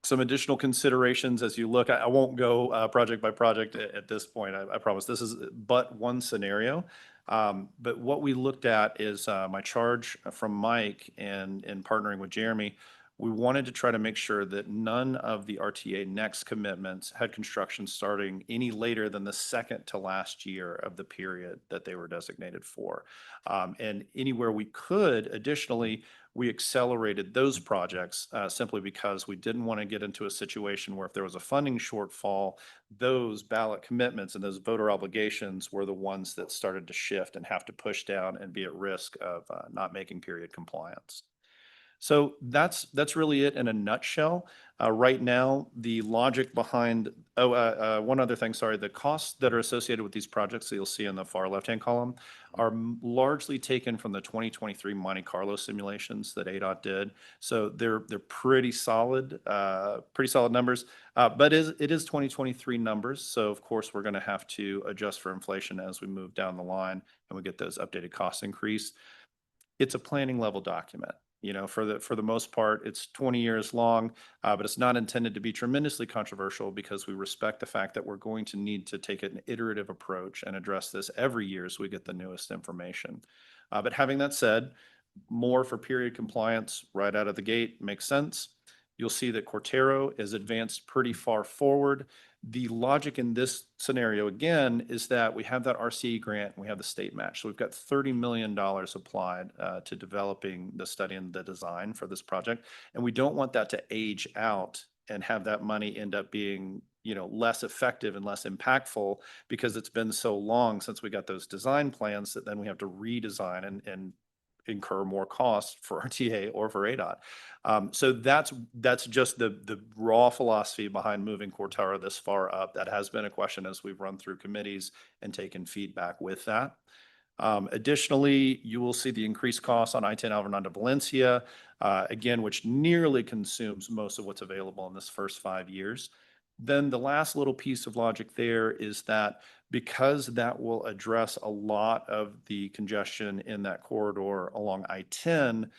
Some additional considerations as you look, I won't go project by project at this point. I promise this is but one scenario. But what we looked at is my charge from Mike and in partnering with Jeremy. We wanted to try to make sure that none of the RTA Next commitments had construction starting any later than the second to last year of the period that they were designated for. And anywhere we could, additionally, we accelerated those projects simply because we didn't want to get into a situation where if there was a funding shortfall, those ballot commitments and those voter obligations were the ones that started to shift and have to push down and be at risk of not making period compliance. So that's really it in a nutshell. Right now, the logic behind, one other thing, sorry, the costs that are associated with these projects that you'll see in the far left-hand column are largely taken from the 2023 Monte Carlo simulations that ADOT did. So they're pretty solid numbers, but it is 2023 numbers. So of course, we're going to have to adjust for inflation as we move down the line and we get those updated costs increased. It's a planning level document. You know, for the most part, it's 20 years long, but it's not intended to be tremendously controversial because we respect the fact that we're going to need to take an iterative approach and address this every year as we get the newest information. But having that said, more for period compliance right out of the gate makes sense. You'll see that Cortero is advanced pretty far forward. The logic in this scenario, again, is that we have that RCE grant, and we have the state match. So we've got $30 million applied to developing the study and the design for this project. And we don't want that to age out and have that money end up being, less effective and less impactful because it's been so long since we got those design plans that then we have to redesign and incur more costs for RTA or for ADOT. So that's just the raw philosophy behind moving Cortara this far up. That has been a question as we've run through committees and taken feedback with that. Additionally, you will see the increased costs on I-10 Alvarado to Valencia, again, which nearly consumes most of what's available in this first 5 years. Then the last little piece of logic there is that because that will address a lot of the congestion in that corridor along I-10,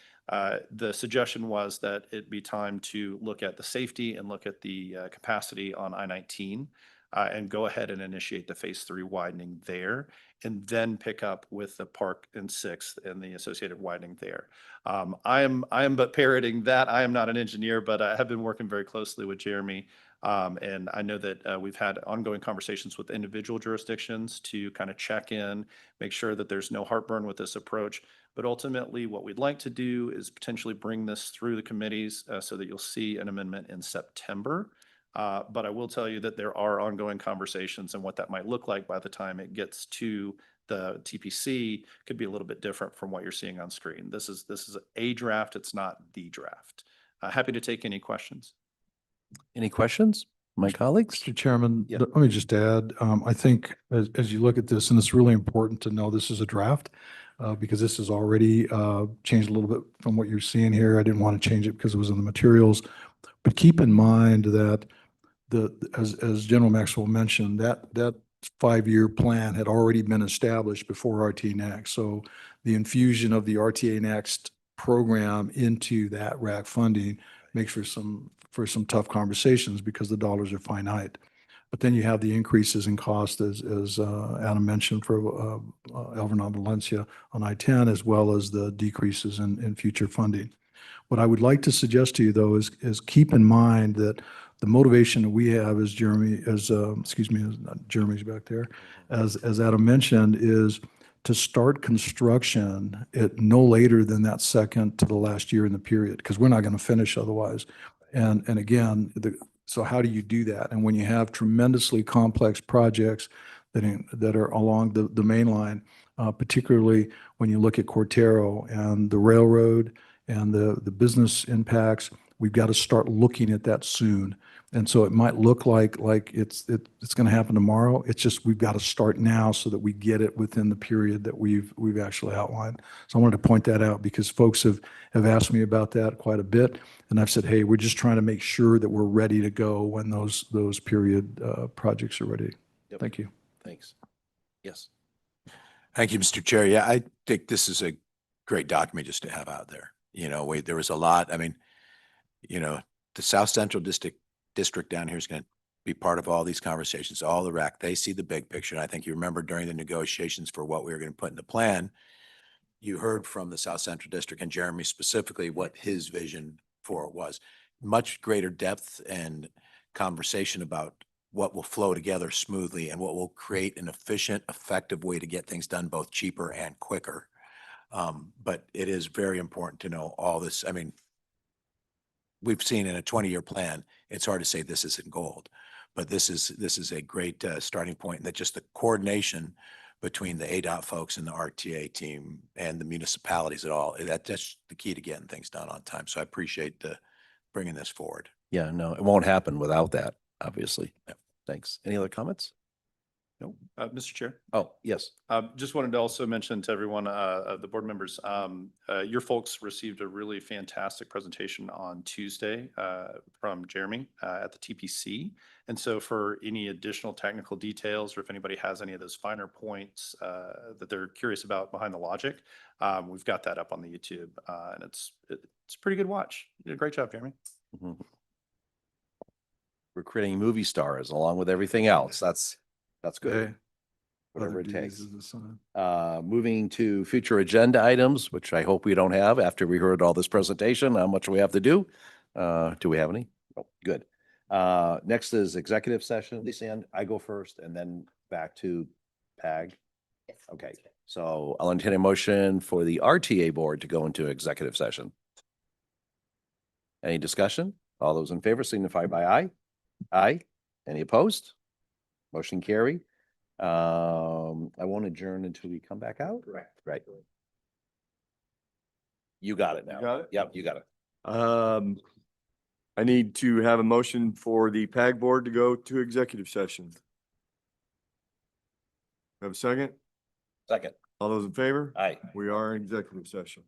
the suggestion was that it'd be time to look at the safety and look at the capacity on I-19 and go ahead and initiate the phase 3 widening there, and then pick up with the Park and 6th and the associated widening there. I am but parroting that. I am not an engineer, but I have been working very closely with Jeremy. And I know that we've had ongoing conversations with individual jurisdictions to kind of check in, make sure that there's no heartburn with this approach. But ultimately, what we'd like to do is potentially bring this through the committees so that you'll see an amendment in September. But I will tell you that there are ongoing conversations, and what that might look like by the time it gets to the TPC could be a little bit different from what you're seeing on screen. This is a draft. It's not the draft. Happy to take any questions. Any questions, my colleagues? Mr. Chairman, Yeah. let me just add, I think as you look at this, and it's really important to know this is a draft, because this is already changed a little bit from what you're seeing here. I didn't want to change it because it was in the materials. But keep in mind that as General Maxwell mentioned, that 5-year plan had already been established before RTA Next. So the infusion of the RTA Next program into that RAC funding makes for some tough conversations because the dollars are finite. But then you have the increases in cost, as Adam mentioned, for Alvarado Valencia on I-10, as well as the decreases in future funding. What I would like to suggest to you, though, is keep in mind that the motivation that we have as Jeremy's back there, as Adam mentioned, is to start construction at no later than that second to the last year in the period, because we're not going to finish otherwise. And again, so how do you do that? And when you have tremendously complex projects that are along the main line, particularly when you look at Cortero and the railroad and the business impacts, we've got to start looking at that soon. And so it might look like it's going to happen tomorrow. It's just we've got to start now so that we get it within the period that we've actually outlined. So I wanted to point that out because folks have asked me about that quite a bit, and I've said, hey, we're just trying to make sure that we're ready to go when those period projects are ready. Yep. Thank you. Thanks. Yes. Thank you, Mr. Chair. Yeah, I think this is a great document just to have out there. There was a lot. I mean, the South Central District down here is going to be part of all these conversations, all the RAC. They see the big picture. And I think you remember during the negotiations for what we were going to put in the plan, you heard from the South Central District and Jeremy specifically what his vision for it was. Much greater depth and conversation about what will flow together smoothly and what will create an efficient, effective way to get things done both cheaper and quicker. But it is very important to know all this. I mean, we've seen in a 20-year plan, it's hard to say this isn't gold, but this is a great starting point. And that just the coordination between the ADOT folks and the RTA team and the municipalities at all, that's the key to getting things done on time. So I appreciate bringing this forward. Yeah, no, it won't happen without that, obviously. Yep. Thanks. Any other comments? No, Mr. Chair. Oh, yes. Just wanted to also mention to everyone, the board members, your folks received a really fantastic presentation on Tuesday from Jeremy at the TPC. And so for any additional technical details, or if anybody has any of those finer points that they're curious about behind the logic, we've got that up on the YouTube, and it's a pretty good watch. You did a great job, Jeremy. Mm-hmm. We're creating movie stars along with everything else. That's good. Okay. Whatever Other it takes. duties as assigned. Moving to future agenda items, which I hope we don't have after we heard all this presentation, how much we have to do. Do we have any? Oh, good. Next is executive session. Lisa, I go first and then back to PAG. Okay, so I'll entertain a motion for the RTA board to go into executive session. Any discussion? All those in favor signify by aye. Aye. Any opposed? Motion carry. I won't adjourn until we come back out. Right. You got it now. You got it? Yep, you got it. I need to have a motion for the PAG board to go to executive session. Have a second? Second. All those in favor? Aye. We are in executive session.